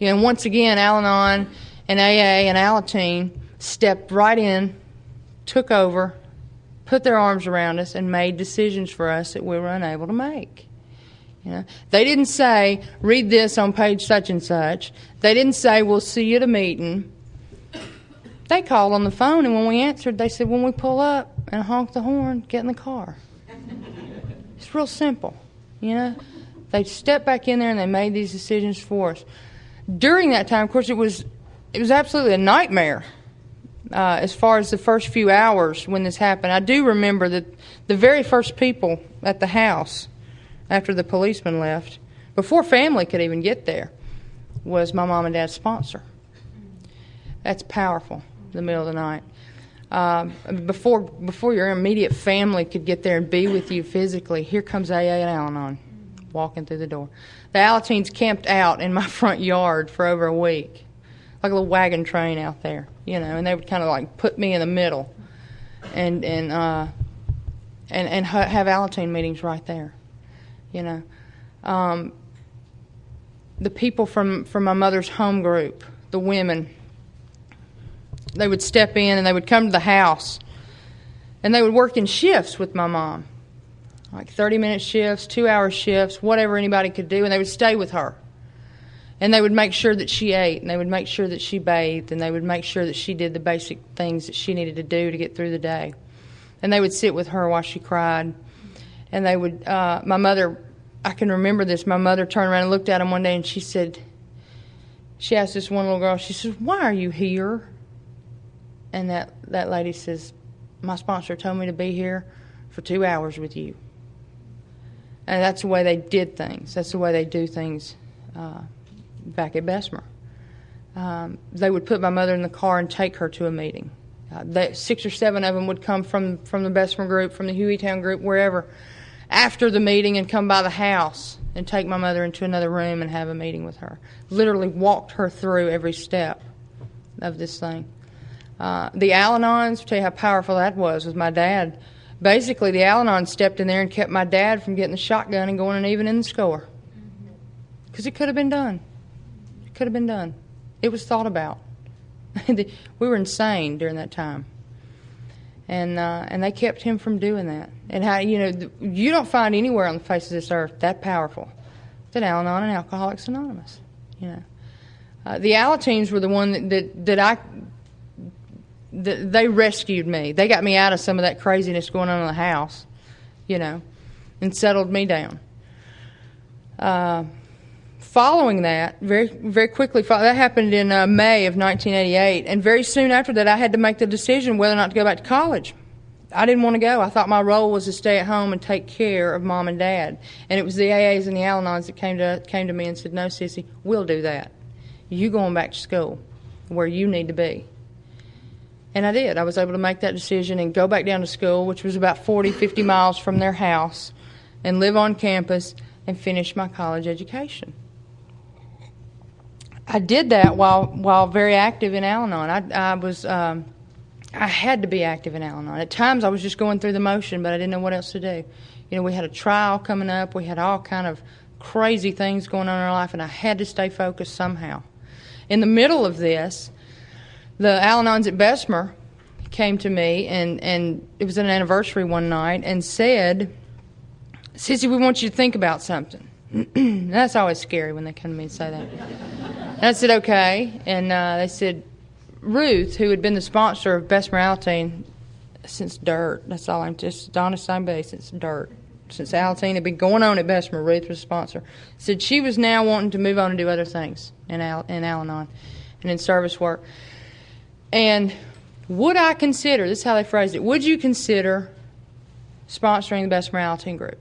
And once again, Al-Anon and AA and Alateen stepped right in, took over, put their arms around us, and made decisions for us that we were unable to make. They didn't say, read this on page such and such. They didn't say, we'll see you at a meeting. They called on the phone, and when we answered, they said, when we pull up and honk the horn, get in the car. It's real simple, They stepped back in there and they made these decisions for us. During that time, of course, it was absolutely a nightmare as far as the first few hours when this happened. I do remember that the very first people at the house after the policeman left, before family could even get there, was my mom and dad's sponsor. That's powerful in the middle of the night. Before your immediate family could get there and be with you physically, here comes AA and Al-Anon walking through the door. The Alateens camped out in my front yard for over a week, like a little wagon train out there, and they would kind of like put me in the middle and have Alateen meetings right there, The people from my mother's home group, the women, they would step in and they would come to the house and they would work in shifts with my mom, like 30-minute shifts, 2-hour shifts, whatever anybody could do, and they would stay with her. And they would make sure that she ate, and they would make sure that she bathed, and they would make sure that she did the basic things that she needed to do to get through the day. And they would sit with her while she cried. And they would, my mother, I can remember this, my mother turned around and looked at them one day and she asked this one little girl, she says, why are you here? And that lady says, my sponsor told me to be here for 2 hours with you. And that's the way they did things. That's the way they do things back at Bessemer. They would put my mother in the car and take her to a meeting. 6 or 7 of them would come from the Bessemer group, from the Hueytown group, wherever, after the meeting and come by the house and take my mother into another room and have a meeting with her. Literally walked her through every step of this thing. The Al-Anons, tell you how powerful that was with my dad. Basically, the Al-Anons stepped in there and kept my dad from getting the shotgun and going and even in the score. Because it could have been done. It could have been done. It was thought about. We were insane during that time. And they kept him from doing that. And how, you don't find anywhere on the face of this earth that powerful than Al-Anon and Alcoholics Anonymous. The Alateens were the one that they rescued me. They got me out of some of that craziness going on in the house, and settled me down. Following that, very, very quickly, that happened in May of 1988, and very soon after that, I had to make the decision whether or not to go back to college. I didn't want to go. I thought my role was to stay at home and take care of Mom and Dad. And it was the AAs and the Al-Anons that came to me and said, no, Cissy, we'll do that. You going back to school where you need to be. And I did. I was able to make that decision and go back down to school, which was about 40, 50 miles from their house, and live on campus and finish my college education. I did that while very active in Al-Anon. I had to be active in Al-Anon. At times I was just going through the motion, but I didn't know what else to do. We had a trial coming up. We had all kind of crazy things going on in our life, and I had to stay focused somehow. In the middle of this, the Al-Anons at Bessemer came to me, and it was an anniversary one night, and said, Cissy, we want you to think about something. That's always scary when they come to me and say that. And I said, okay. And they said, Ruth, who had been the sponsor of Bessemer Alateen since dirt, that's all I'm just honest I'm based, since dirt. Since Alateen had been going on at Bessemer, Ruth was a sponsor. Said she was now wanting to move on and do other things in Al-Anon and in service work. And would I consider, this is how they phrased it, would you consider sponsoring the Bessemer Alateen group?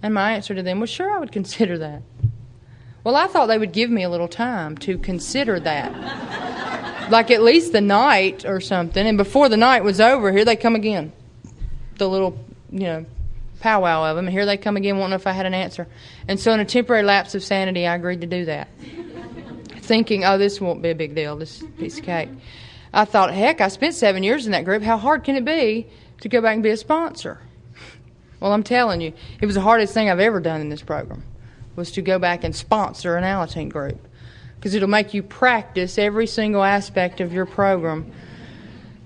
And my answer to them was, sure, I would consider that. Well, I thought they would give me a little time to consider that. Like at least the night or something. And before the night was over, here they come again. The little, powwow of them. And here they come again, wanting to know if I had an answer. And so in a temporary lapse of sanity, I agreed to do that. Thinking, this won't be a big deal, this piece of cake. I thought, heck, I spent 7 years in that group. How hard can it be to go back and be a sponsor? Well, I'm telling you, it was the hardest thing I've ever done in this program, was to go back and sponsor an Alateen group. because it'll make you practice every single aspect of your program,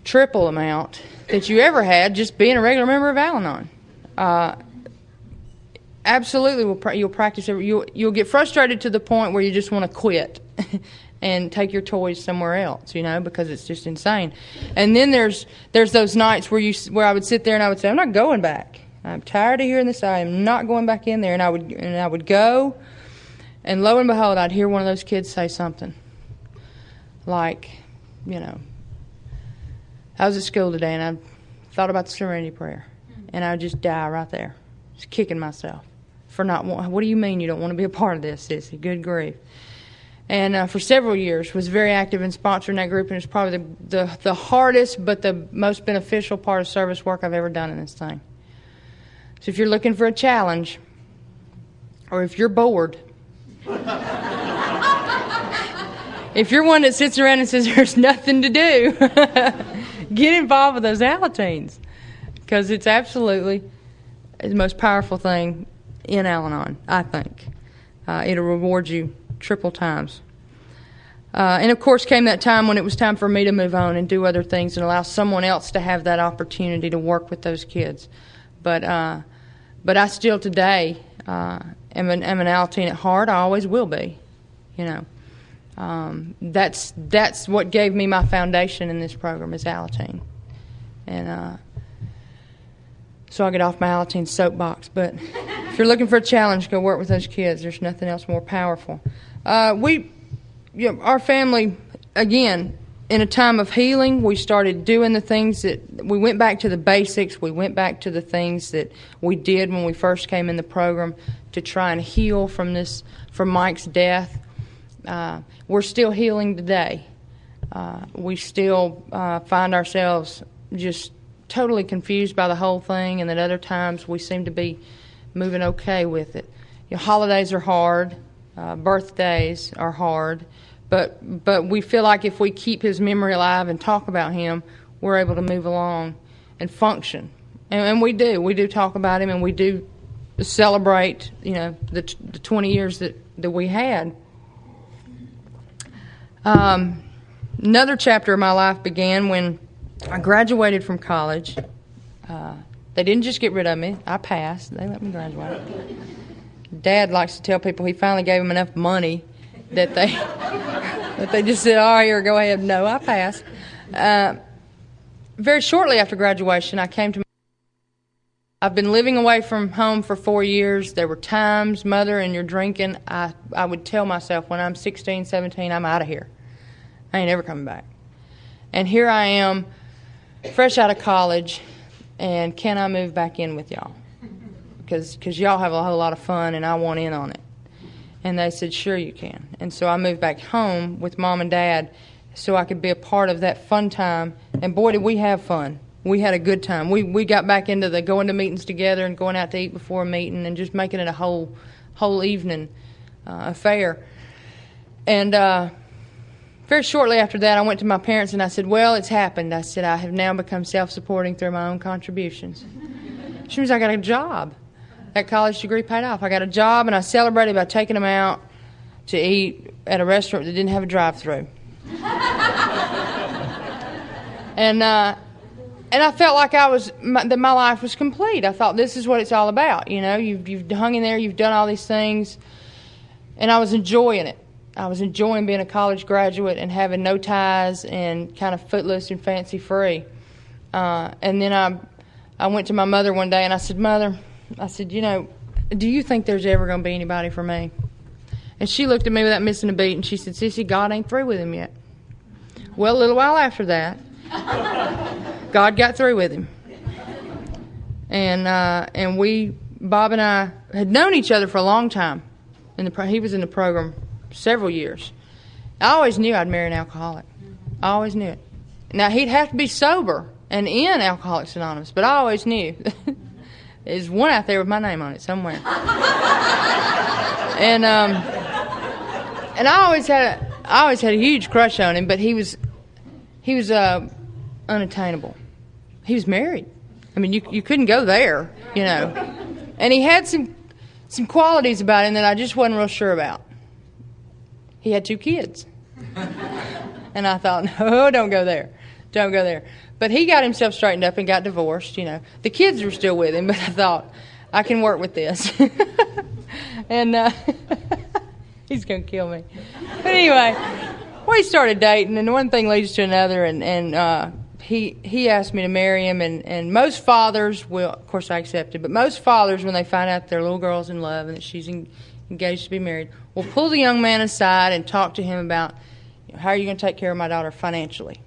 triple amount that you ever had just being a regular member of Al-Anon. Absolutely, you'll practice. You'll get frustrated to the point where you just want to quit and take your toys somewhere else, because it's just insane. And then there's those nights where I would sit there and I would say, I'm not going back. I'm tired of hearing this. I am not going back in there. And I would go, and lo and behold, I'd hear one of those kids say something like, I was at school today and I thought about the Serenity Prayer, and I would just die right there, just kicking myself for not wanting. What do you mean you don't want to be a part of this, Cissy? Good grief. And for several years was very active in sponsoring that group, and it's probably the hardest but the most beneficial part of service work I've ever done in this thing. So if you're looking for a challenge, or if you're bored, if you're one that sits around and says there's nothing to do, get involved with those Alateens, because it's absolutely the most powerful thing in Al-Anon, I think. It'll reward you triple times. And of course came that time when it was time for me to move on and do other things and allow someone else to have that opportunity to work with those kids. But I still today am an Alateen at heart. I always will be. That's what gave me my foundation in this program is Alateen. And so I'll get off my Alateen soapbox. But if you're looking for a challenge, go work with those kids. There's nothing else more powerful. Our family, again, in a time of healing, we started doing the things that we went back to the basics. We went back to the things that we did when we first came in the program to try and heal from Mike's death. We're still healing today. We still find ourselves just totally confused by the whole thing, and at other times we seem to be moving okay with it. Holidays are hard. Birthdays are hard. But we feel like if we keep his memory alive and talk about him, we're able to move along and function. And we do. We do talk about him, and we do celebrate, the 20 years that we had. Another chapter of my life began when I graduated from college. They didn't just get rid of me. I passed. They let me graduate. Dad likes to tell people he finally gave them enough money that they just said, "All right, here, go ahead." No, I passed. Very shortly after graduation, I came to. I've been living away from home for 4 years. There were times, Mother, and you're drinking, I would tell myself when I'm 16, 17, I'm out of here. I ain't ever coming back. And here I am, fresh out of college, and can I move back in with y'all? Because y'all have a whole lot of fun, and I want in on it. And they said, sure you can. And so I moved back home with Mom and Dad so I could be a part of that fun time. And boy, did we have fun. We had a good time. We got back into the going to meetings together and going out to eat before a meeting and just making it a whole evening affair. And very shortly after that, I went to my parents and I said, well, it's happened. I said, I have now become self-supporting through my own contributions. Which means I got a job. That college degree paid off. I got a job, and I celebrated by taking them out to eat at a restaurant that didn't have a drive-through. And I felt like that my life was complete. I thought this is what it's all about. You've hung in there, you've done all these things, and I was enjoying it. I was enjoying being a college graduate and having no ties and kind of footloose and fancy-free. And then I went to my mother one day and I said, Mother, do you think there's ever going to be anybody for me? And she looked at me without missing a beat and she said, Sissy, God ain't through with him yet. Well, a little while after that, God got through with him. And Bob and I had known each other for a long time. He was in the program several years. I always knew I'd marry an alcoholic. I always knew it. Now, he'd have to be sober and in Alcoholics Anonymous, but I always knew. There's one out there with my name on it somewhere. And I always had a huge crush on him, but he was unattainable. He was married. I mean, you couldn't go there, And he had some qualities about him that I just wasn't real sure about. he had 2 kids. And I thought, no, don't go there. Don't go there. But he got himself straightened up and got divorced, The kids were still with him, but I thought, I can work with this. And he's going to kill me. But anyway, we started dating, and one thing leads to another, and he asked me to marry him, and most fathers will, of course I accepted, but most fathers, when they find out their little girl's in love and that she's engaged to be married, will pull the young man aside and talk to him about, how are you going to take care of my daughter financially?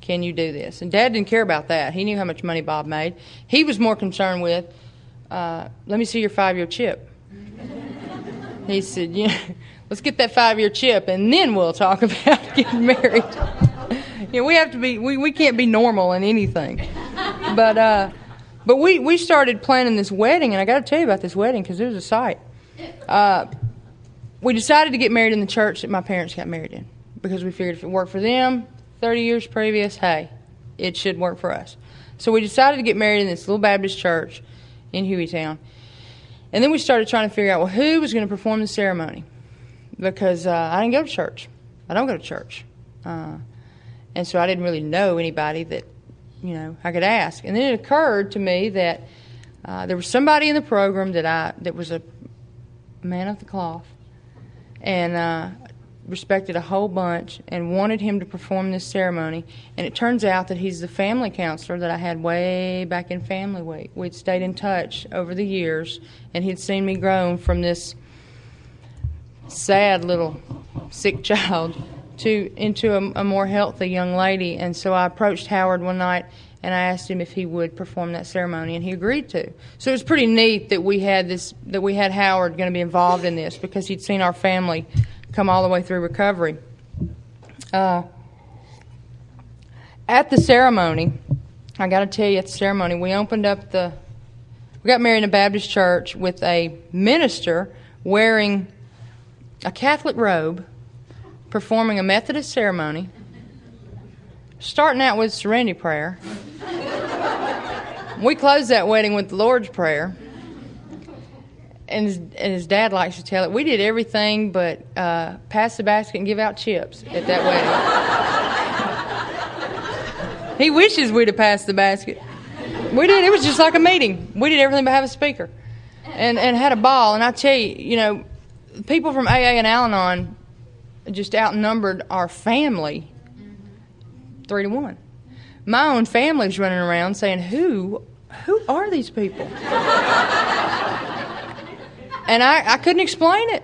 Can you do this? And Dad didn't care about that. He knew how much money Bob made. He was more concerned with, let me see your 5-year chip. He said, let's get that 5-year chip, and then we'll talk about getting married. We have to be. We can't be normal in anything. But we started planning this wedding, and I got to tell you about this wedding because it was a sight. We decided to get married in the church that my parents got married in because we figured if it worked for them 30 years previous, hey, it should work for us. So we decided to get married in this little Baptist church in Hueytown. And then we started trying to figure out, who was going to perform the ceremony? Because I didn't go to church. I don't go to church. And so I didn't really know anybody that, I could ask. And then it occurred to me that there was somebody in the program that was a man of the cloth and respected a whole bunch and wanted him to perform this ceremony. And it turns out that he's the family counselor that I had way back in Family Week. We'd stayed in touch over the years, and he'd seen me grow from this sad little sick child into a more healthy young lady. And so I approached Howard one night and I asked him if he would perform that ceremony, and he agreed to. So it was pretty neat that we had Howard going to be involved in this because he'd seen our family come all the way through recovery. At the ceremony, I got to tell you, at the ceremony, we got married in a Baptist church with a minister wearing a Catholic robe, performing a Methodist ceremony, starting out with serenity prayer. We closed that wedding with the Lord's Prayer. And his dad likes to tell it, we did everything but pass the basket and give out chips at that wedding. He wishes we'd have passed the basket. We did. It was just like a meeting. We did everything but have a speaker and had a ball. And I tell you, people from AA and Al-Anon just outnumbered our family 3-1. My own family's running around saying, who are these people? And I couldn't explain it,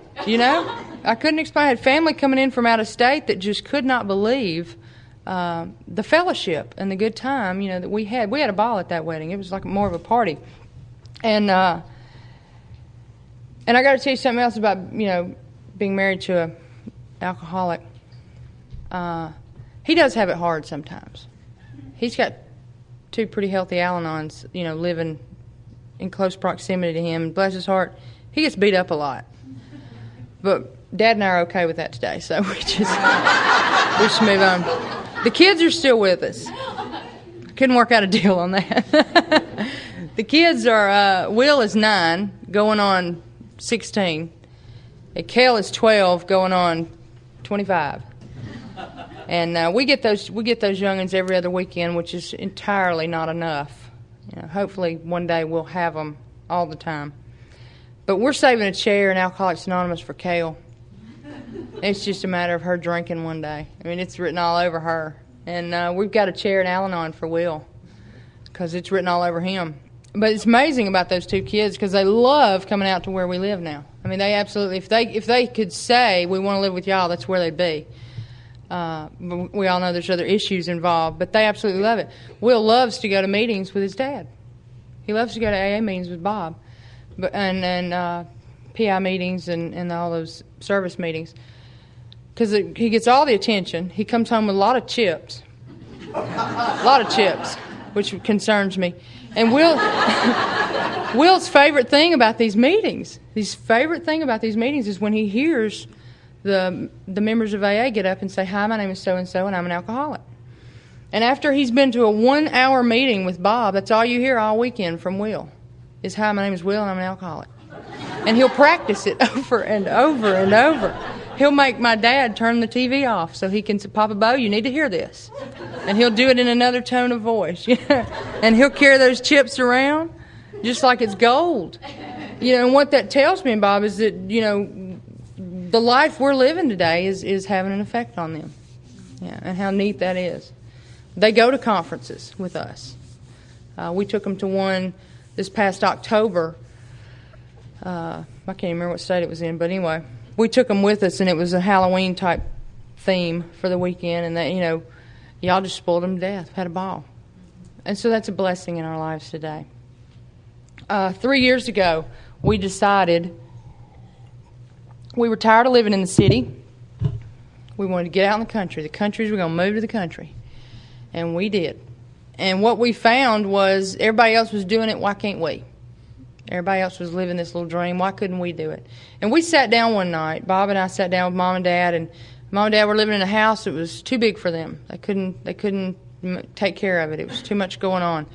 I couldn't explain it. I had family coming in from out of state that just could not believe the fellowship and the good time, that we had. We had a ball at that wedding. It was like more of a party. And I got to tell you something else about, being married to an alcoholic. He does have it hard sometimes. He's got 2 pretty healthy Al-Anons, living in close proximity to him. Bless his heart, he gets beat up a lot. But Dad and I are okay with that today, so we just move on. The kids are still with us. Couldn't work out a deal on that. The kids are, Will is 9, going on 16. And Kel is 12, going on 25. And we get those young'uns every other weekend, which is entirely not enough. Hopefully one day we'll have them all the time. But we're saving a chair in Alcoholics Anonymous for Kel. It's just a matter of her drinking one day. I mean, it's written all over her. And we've got a chair in Al-Anon for Will because it's written all over him. But it's amazing about those 2 kids because they love coming out to where we live now. I mean, they absolutely, if they could say, we want to live with y'all, that's where they'd be. But we all know there's other issues involved, but they absolutely love it. Will loves to go to meetings with his dad. He loves to go to AA meetings with Bob, and PI meetings and all those service meetings, because he gets all the attention. He comes home with a lot of chips, which concerns me. And Will's favorite thing about these meetings, is when he hears the members of AA get up and say, hi, my name is so-and-so, and I'm an alcoholic. And after he's been to a 1-hour meeting with Bob, that's all you hear all weekend from Will, is, hi, my name is Will, and I'm an alcoholic. And he'll practice it over and over and over. he'll make my dad turn the TV off so he can say, Papa Bo, you need to hear this. And he'll do it in another tone of voice. And he'll carry those chips around just like it's gold. And what that tells me, Bob, is that, the life we're living today is having an effect on them. Yeah, and how neat that is. They go to conferences with us. We took them to one this past October. I can't even remember what state it was in, but anyway, we took them with us, and it was a Halloween-type theme for the weekend, and they, y'all just spoiled them to death, had a ball. And so that's a blessing in our lives today. 3 years ago, we decided we were tired of living in the city. We wanted to get out in the country. The countries were going to move to the country. And we did. And what we found was everybody else was doing it, why can't we? Everybody else was living this little dream, why couldn't we do it? And we sat down one night. Bob and I sat down with Mom and Dad, and Mom and Dad were living in a house that was too big for them. They couldn't take care of it. It was too much going on.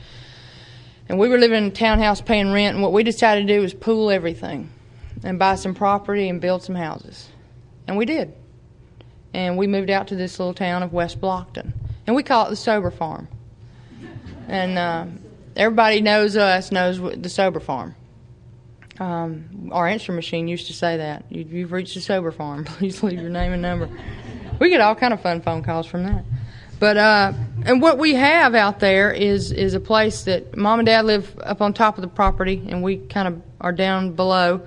And we were living in a townhouse paying rent, and what we decided to do was pool everything and buy some property and build some houses. And we did. And we moved out to this little town of West Blocton. And we call it the Sober Farm. And everybody knows us, knows the Sober Farm. Our answer machine used to say that. You've reached the Sober Farm. Please leave your name and number. We get all kind of fun phone calls from that. But and what we have out there is a place that Mom and Dad live up on top of the property, and we kind of are down below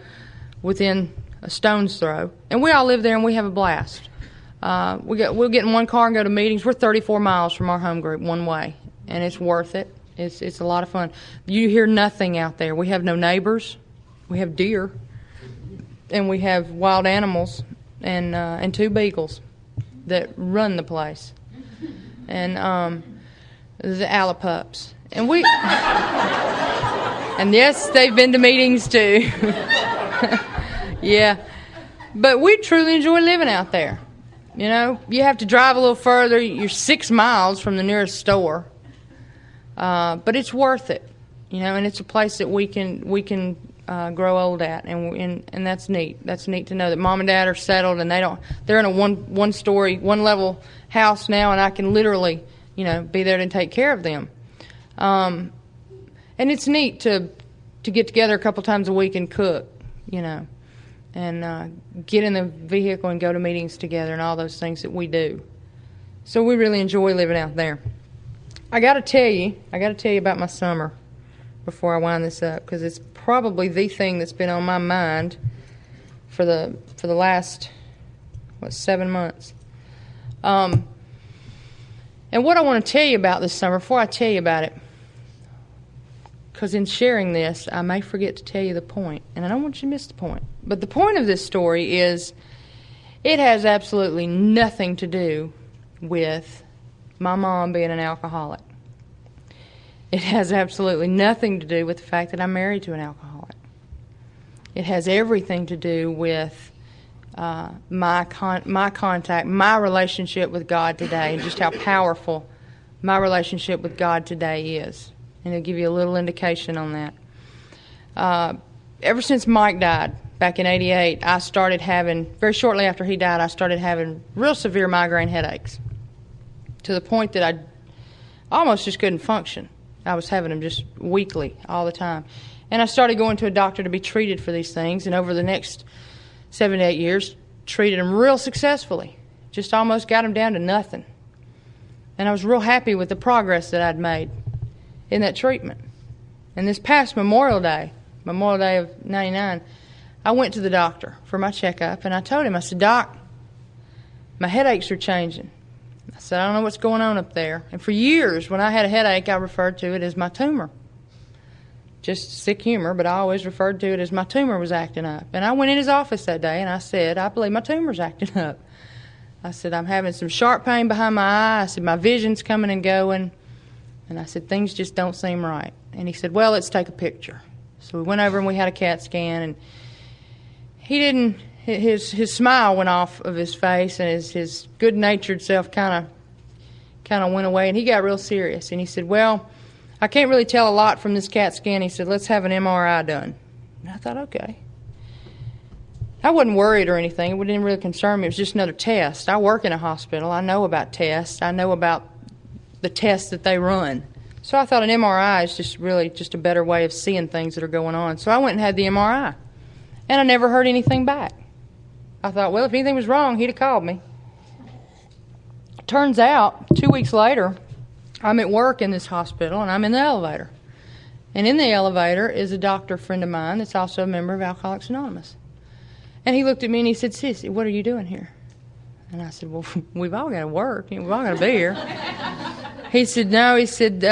within a stone's throw. And we all live there, and we have a blast. We'll get in one car and go to meetings. We're 34 miles from our home group one way, and it's worth it. It's a lot of fun. You hear nothing out there. We have no neighbors. We have deer, and we have wild animals, and 2 beagles that run the place. And the Allapups. And we and yes, they've been to meetings too. Yeah. But we truly enjoy living out there. You have to drive a little further. You're 6 miles from the nearest store. But it's worth it. And it's a place that we can grow old at, and that's neat. That's neat to know that Mom and Dad are settled, and they're in a one story, one level house now, and I can literally, be there to take care of them. And it's neat to get together a couple times a week and cook, and get in the vehicle and go to meetings together and all those things that we do. So we really enjoy living out there. I got to tell you about my summer before I wind this up, because it's probably the thing that's been on my mind for the last 7 months. And what I want to tell you about this summer, before I tell you about it, because in sharing this, I may forget to tell you the point, and I don't want you to miss the point. But the point of this story is it has absolutely nothing to do with my mom being an alcoholic. It has absolutely nothing to do with the fact that I'm married to an alcoholic. It has everything to do with my contact, my relationship with God today, and just how powerful my relationship with God today is. And it'll give you a little indication on that. Ever since Mike died back in '88, I started having, very shortly after he died, I started having real severe migraine headaches to the point that I almost just couldn't function. I was having them just weekly, all the time. And I started going to a doctor to be treated for these things, and over the next 7 to 8 years, treated them real successfully. Just almost got them down to nothing. And I was real happy with the progress that I'd made in that treatment. And this past Memorial Day of '99, I went to the doctor for my checkup, and I told him, I said, Doc, my headaches are changing. I said, I don't know what's going on up there. And for years, when I had a headache, I referred to it as my tumor. Just sick humor, but I always referred to it as my tumor was acting up. And I went in his office that day, and I said, I believe my tumor's acting up. I said, I'm having some sharp pain behind my eye. I said, my vision's coming and going. And I said, things just don't seem right. And he said, well, let's take a picture. So we went over and we had a CAT scan, and he didn't, his smile went off of his face, and his good-natured self kind of went away, and he got real serious. And he said, well, I can't really tell a lot from this CAT scan. He said, let's have an MRI done. And I thought, okay. I wasn't worried or anything. It didn't really concern me. It was just another test. I work in a hospital. I know about tests. I know about the tests that they run. So I thought an MRI is just a better way of seeing things that are going on. So I went and had the MRI, and I never heard anything back. I thought, well, if anything was wrong, he'd have called me. Turns out, 2 weeks later, I'm at work in this hospital, and I'm in the elevator. And in the elevator is a doctor friend of mine that's also a member of Alcoholics Anonymous. And he looked at me and he said, Cissy, what are you doing here? And I said, well, we've all got to work. We've all got to be here. He said, no. He said,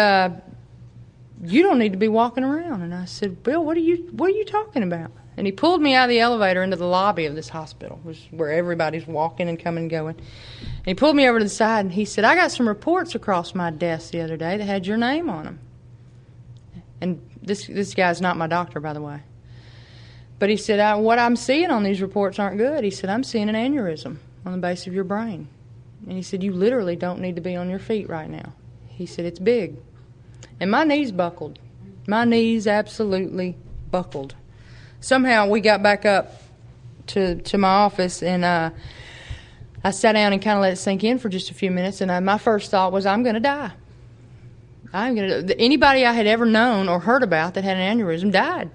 you don't need to be walking around. And I said, Bill, what are you talking about? And he pulled me out of the elevator into the lobby of this hospital, which is where everybody's walking and coming and going. And he pulled me over to the side and he said, I got some reports across my desk the other day that had your name on them. And this guy's not my doctor, by the way. But he said, what I'm seeing on these reports aren't good. He said, I'm seeing an aneurysm on the base of your brain. And he said, you literally don't need to be on your feet right now. He said, it's big. And my knees buckled. My knees absolutely buckled. Somehow we got back up to my office, and I sat down and kind of let it sink in for just a few minutes, and my first thought was, I'm going to die. Anybody I had ever known or heard about that had an aneurysm died.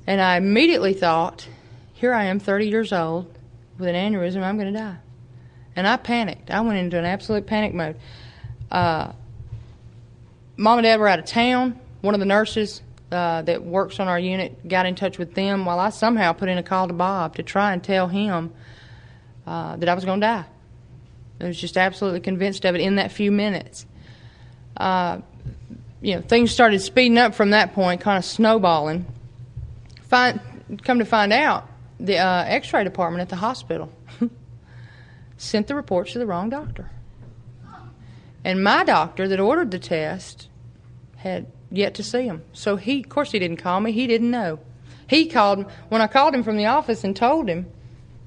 And I immediately thought, here I am, 30 years old, with an aneurysm, I'm going to die. And I panicked. I went into an absolute panic mode. Mom and Dad were out of town. One of the nurses that works on our unit got in touch with them while I somehow put in a call to Bob to try and tell him that I was going to die. I was just absolutely convinced of it in that few minutes. Things started speeding up from that point, kind of snowballing. Come to find out, the X-ray department at the hospital sent the reports to the wrong doctor. And my doctor that ordered the test had yet to see him. So of course he didn't call me. He didn't know. He called, when I called him from the office and told him,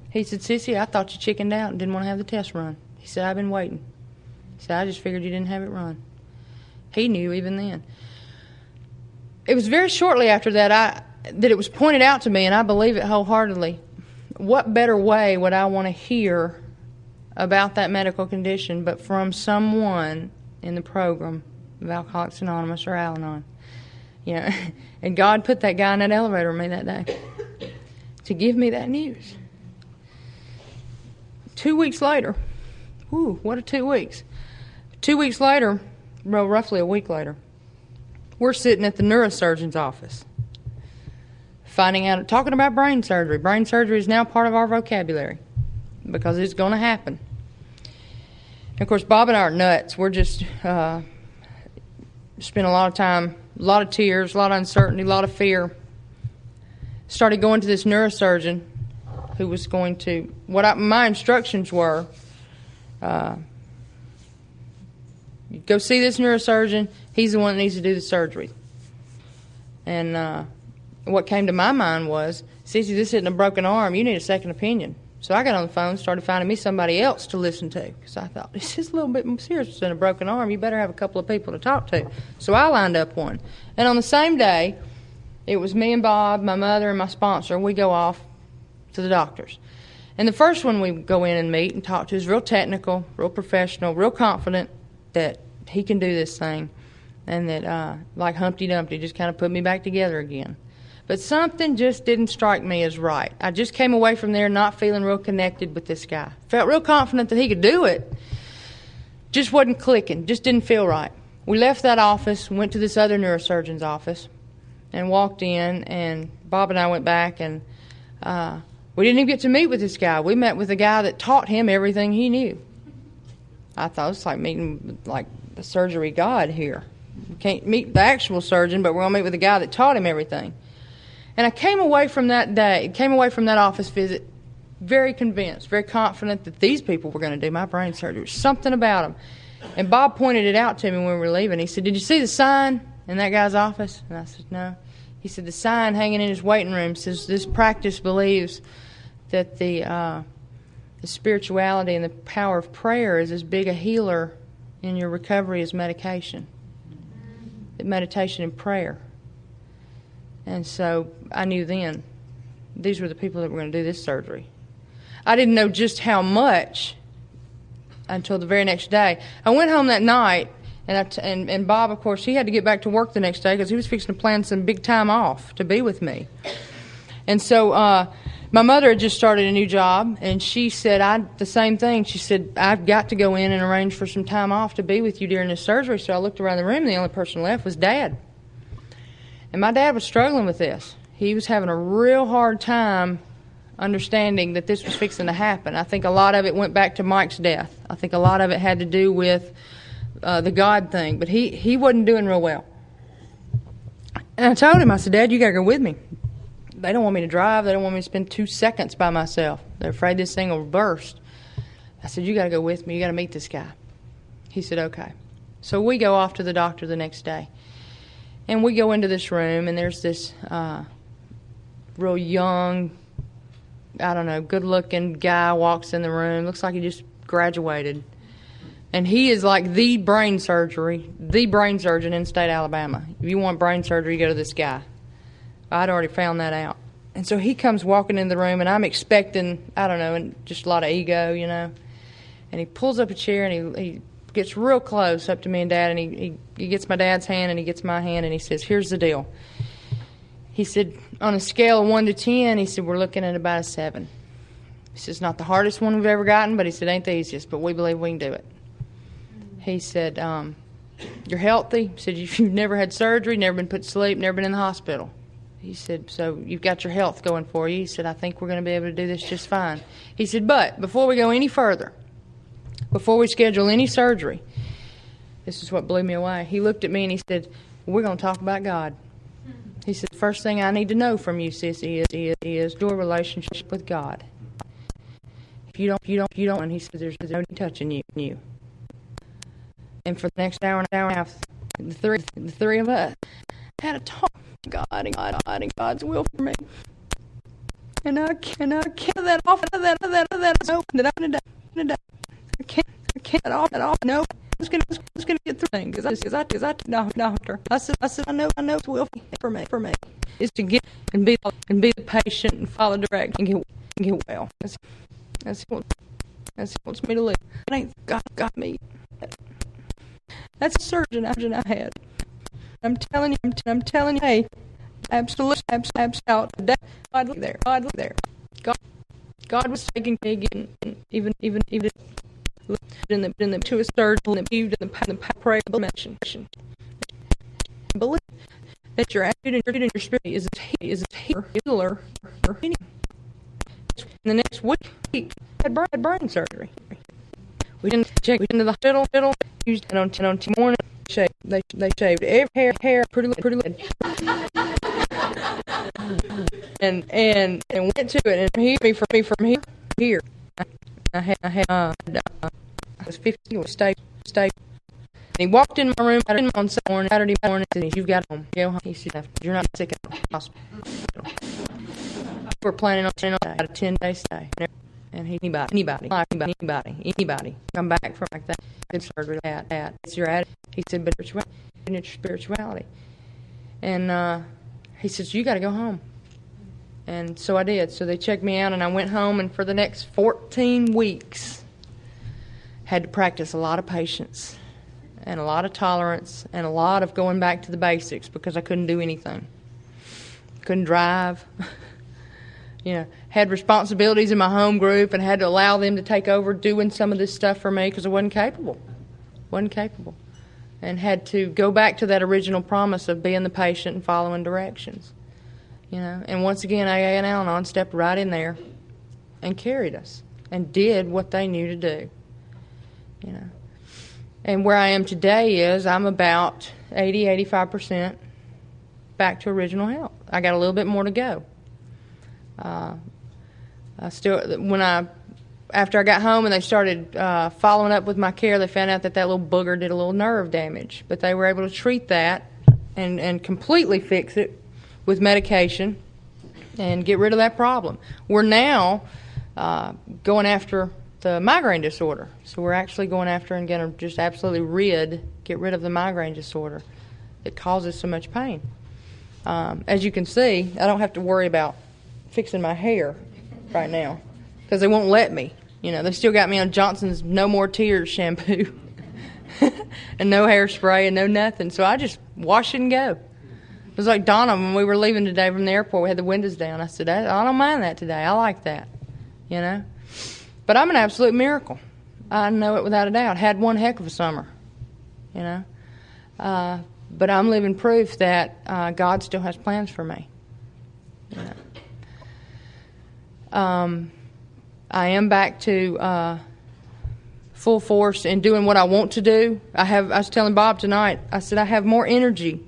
he said, Sissy, I thought you chickened out and didn't want to have the test run. He said, I've been waiting. He said, I just figured you didn't have it run. He knew even then. It was very shortly after that that it was pointed out to me, and I believe it wholeheartedly. What better way would I want to hear about that medical condition but from someone in the program of Alcoholics Anonymous or Al-Anon? And God put that guy in that elevator with me that day to give me that news. 2 weeks later, what a 2 weeks. 2 weeks later, well, roughly a week later, we're sitting at the neurosurgeon's office, finding out, talking about brain surgery. Brain surgery is now part of our vocabulary because it's going to happen. And of course, Bob and I are nuts. We're just spent a lot of time, a lot of tears, a lot of uncertainty, a lot of fear. Started going to this neurosurgeon who was going to, my instructions were, go see this neurosurgeon. He's the one that needs to do the surgery. And what came to my mind was, Cissy, this isn't a broken arm. You need a second opinion. So I got on the phone and started finding me somebody else to listen to, because I thought, this is a little bit more serious than a broken arm. You better have a couple of people to talk to. So I lined up one. And on the same day, it was me and Bob, my mother, and my sponsor. We go off to the doctors. And the first one we go in and meet and talk to is real technical, real professional, real confident that he can do this thing, and that, like Humpty Dumpty, just kind of put me back together again. But something just didn't strike me as right. I just came away from there not feeling real connected with this guy. Felt real confident that he could do it. Just wasn't clicking. Just didn't feel right. We left that office, went to this other neurosurgeon's office, and walked in, and Bob and I went back, and we didn't even get to meet with this guy. We met with a guy that taught him everything he knew. I thought it was like meeting like the surgery god here. We can't meet the actual surgeon, but we're going to meet with the guy that taught him everything. And I came away from that office visit very convinced, very confident that these people were going to do my brain surgery. Something about them. And Bob pointed it out to me when we were leaving. He said, did you see the sign in that guy's office? And I said, no. He said, the sign hanging in his waiting room says, this practice believes that the spirituality and the power of prayer is as big a healer in your recovery as medication. Meditation and prayer. And so I knew then these were the people that were going to do this surgery. I didn't know just how much until the very next day. I went home that night, and Bob, of course, he had to get back to work the next day because he was fixing to plan some big time off to be with me. And so my mother had just started a new job, and she said the same thing. She said, I've got to go in and arrange for some time off to be with you during this surgery. So I looked around the room, and the only person left was Dad. And my dad was struggling with this. He was having a real hard time understanding that this was fixing to happen. I think a lot of it went back to Mike's death. I think a lot of it had to do with the God thing, but he wasn't doing real well. And I told him, I said, Dad, you got to go with me. They don't want me to drive. They don't want me to spend 2 seconds by myself. They're afraid this thing will burst. I said, you got to go with me. You got to meet this guy. He said, okay. So we go off to the doctor the next day. And we go into this room, and there's this real young, I don't know, good-looking guy walks in the room. Looks like he just graduated. And he is like the brain surgeon in state Alabama. If you want brain surgery, you go to this guy. I'd already found that out. And so he comes walking in the room, and I'm expecting, I don't know, and just a lot of ego, you know. And he pulls up a chair, and he gets real close up to me and Dad, and he gets my dad's hand, and he gets my hand, and he says, here's the deal. He said, on a scale of 1 to 10, he said, we're looking at about a 7. He says, not the hardest one we've ever gotten, but he said, ain't the easiest, but we believe we can do it. He said, you're healthy. He said, you've never had surgery, never been put to sleep, never been in the hospital. He said, so you've got your health going for you. He said, I think we're going to be able to do this just fine. He said, but before we go any further, before we schedule any surgery, this is what blew me away. He looked at me and he said, we're going to talk about God. He said, the first thing I need to know from you, Cissy, is your relationship with God. If you don't, and he said, there's no touching you. And for the next hour and a half, the three of us had a talk about God and God's will for me. And I can't that off that I can't that off. No, I was gonna get through things because I doctor. I said I know it's will for me is to get and be the patient and follow direct and get well. That's what wants me to live. It ain't God got me. That's a surgeon I had. I'm telling you, hey, absolute, God there. God was taking me again, even in the to a surgeon that viewed in the prayer mention. Believe that your attitude and your spirit is a healer. In the next week, I had brain surgery. We didn't check into the hospital. Used it on morning. They shaved every hair pretty good. and went to it and he from here. I was 50. Stay. And he walked in my room on Saturday morning and he said, "You've got to go home." He said, "You're not sick at the hospital." We're planning on a 10-day stay. And anybody come back from like that good surgery at it's your attitude. He said, but it's your spirituality. And he says, you got to go home. And so I did. So they checked me out, and I went home, and for the next 14 weeks, had to practice a lot of patience and a lot of tolerance and a lot of going back to the basics because I couldn't do anything. Couldn't drive. Had responsibilities in my home group and had to allow them to take over doing some of this stuff for me because I wasn't capable. And had to go back to that original promise of being the patient and following directions. And once again, AA and Al-Anon stepped right in there and carried us and did what they knew to do. And where I am today is I'm about 85% back to original health. I got a little bit more to go. After I got home and they started following up with my care, they found out that little booger did a little nerve damage. But they were able to treat that and completely fix it with medication and get rid of that problem. We're now going after the migraine disorder. So we're actually going after and going to just absolutely get rid of the migraine disorder that causes so much pain. As you can see, I don't have to worry about fixing my hair right now because they won't let me. You know, they still got me on Johnson's No More Tears shampoo and no hairspray and no nothing. So I just wash it and go. It was like Donna when we were leaving today from the airport. We had the windows down. I said, I don't mind that today. I like that, you know. But I'm an absolute miracle. I know it without a doubt. Had one heck of a summer, you know. But I'm living proof that God still has plans for me. You know. I am back to full force in doing what I want to do. I was telling Bob tonight, I said I have more energy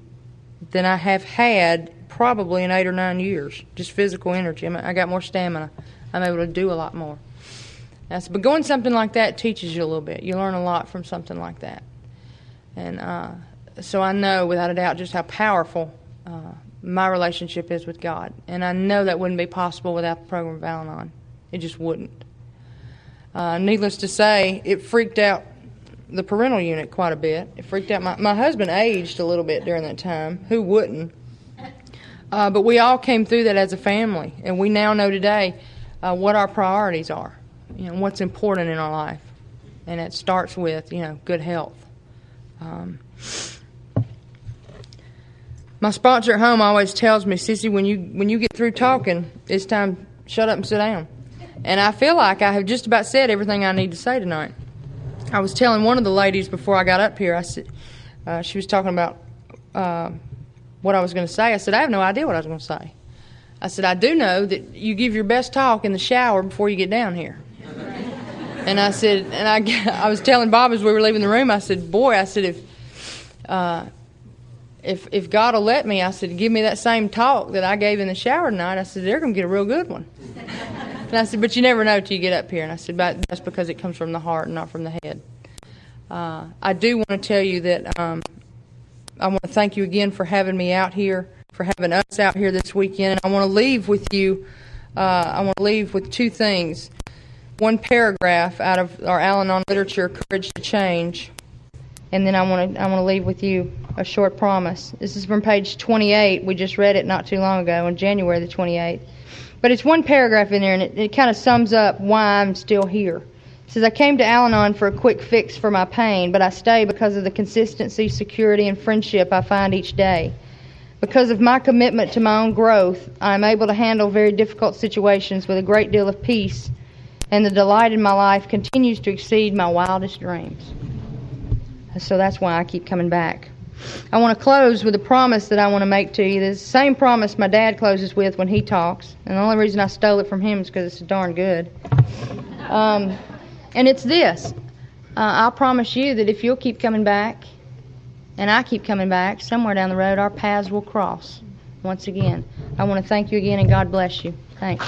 than I have had probably in 8 or 9 years, just physical energy. I got more stamina. I'm able to do a lot more. I said, but going something like that teaches you a little bit. You learn a lot from something like that. And so I know without a doubt just how powerful my relationship is with God. And I know that wouldn't be possible without the program of Al-Anon. It just wouldn't. Needless to say, it freaked out the parental unit quite a bit. It freaked out my husband aged a little bit during that time. Who wouldn't? But we all came through that as a family, and we now know today what our priorities are, you know, what's important in our life, and it starts with, you know, good health. My sponsor at home always tells me, Cissy, when you get through talking, it's time. Shut up and sit down. And I feel like I have just about said everything I need to say tonight. I was telling one of the ladies before I got up here, I said, she was talking about what I was going to say. I said, I have no idea what I was going to say. I said, I do know that you give your best talk in the shower before you get down here. And I said, and I was telling Bob as we were leaving the room, I said, boy, I said, if God will let me, I said, give me that same talk that I gave in the shower tonight. I said, they're going to get a real good one. And I said, but you never know till you get up here. And I said, but that's because it comes from the heart and not from the head. I do want to tell you that I want to thank you again for having me out here, for having us out here this weekend. And I want to leave with you, I want to leave with two things. One paragraph out of our Al-Anon literature, Courage to Change. And then I want to leave with you a short promise. This is from page 28. We just read it not too long ago, on January the 28th. But it's one paragraph in there, and it kind of sums up why I'm still here. It says, I came to Al-Anon for a quick fix for my pain, but I stay because of the consistency, security, and friendship I find each day. Because of my commitment to my own growth, I am able to handle very difficult situations with a great deal of peace, and the delight in my life continues to exceed my wildest dreams. So that's why I keep coming back. I want to close with a promise that I want to make to you. It's the same promise my dad closes with when he talks. And the only reason I stole it from him is because it's darn good. And it's this. I'll promise you that if you'll keep coming back, and I keep coming back, somewhere down the road our paths will cross once again. I want to thank you again, and God bless you. Thanks.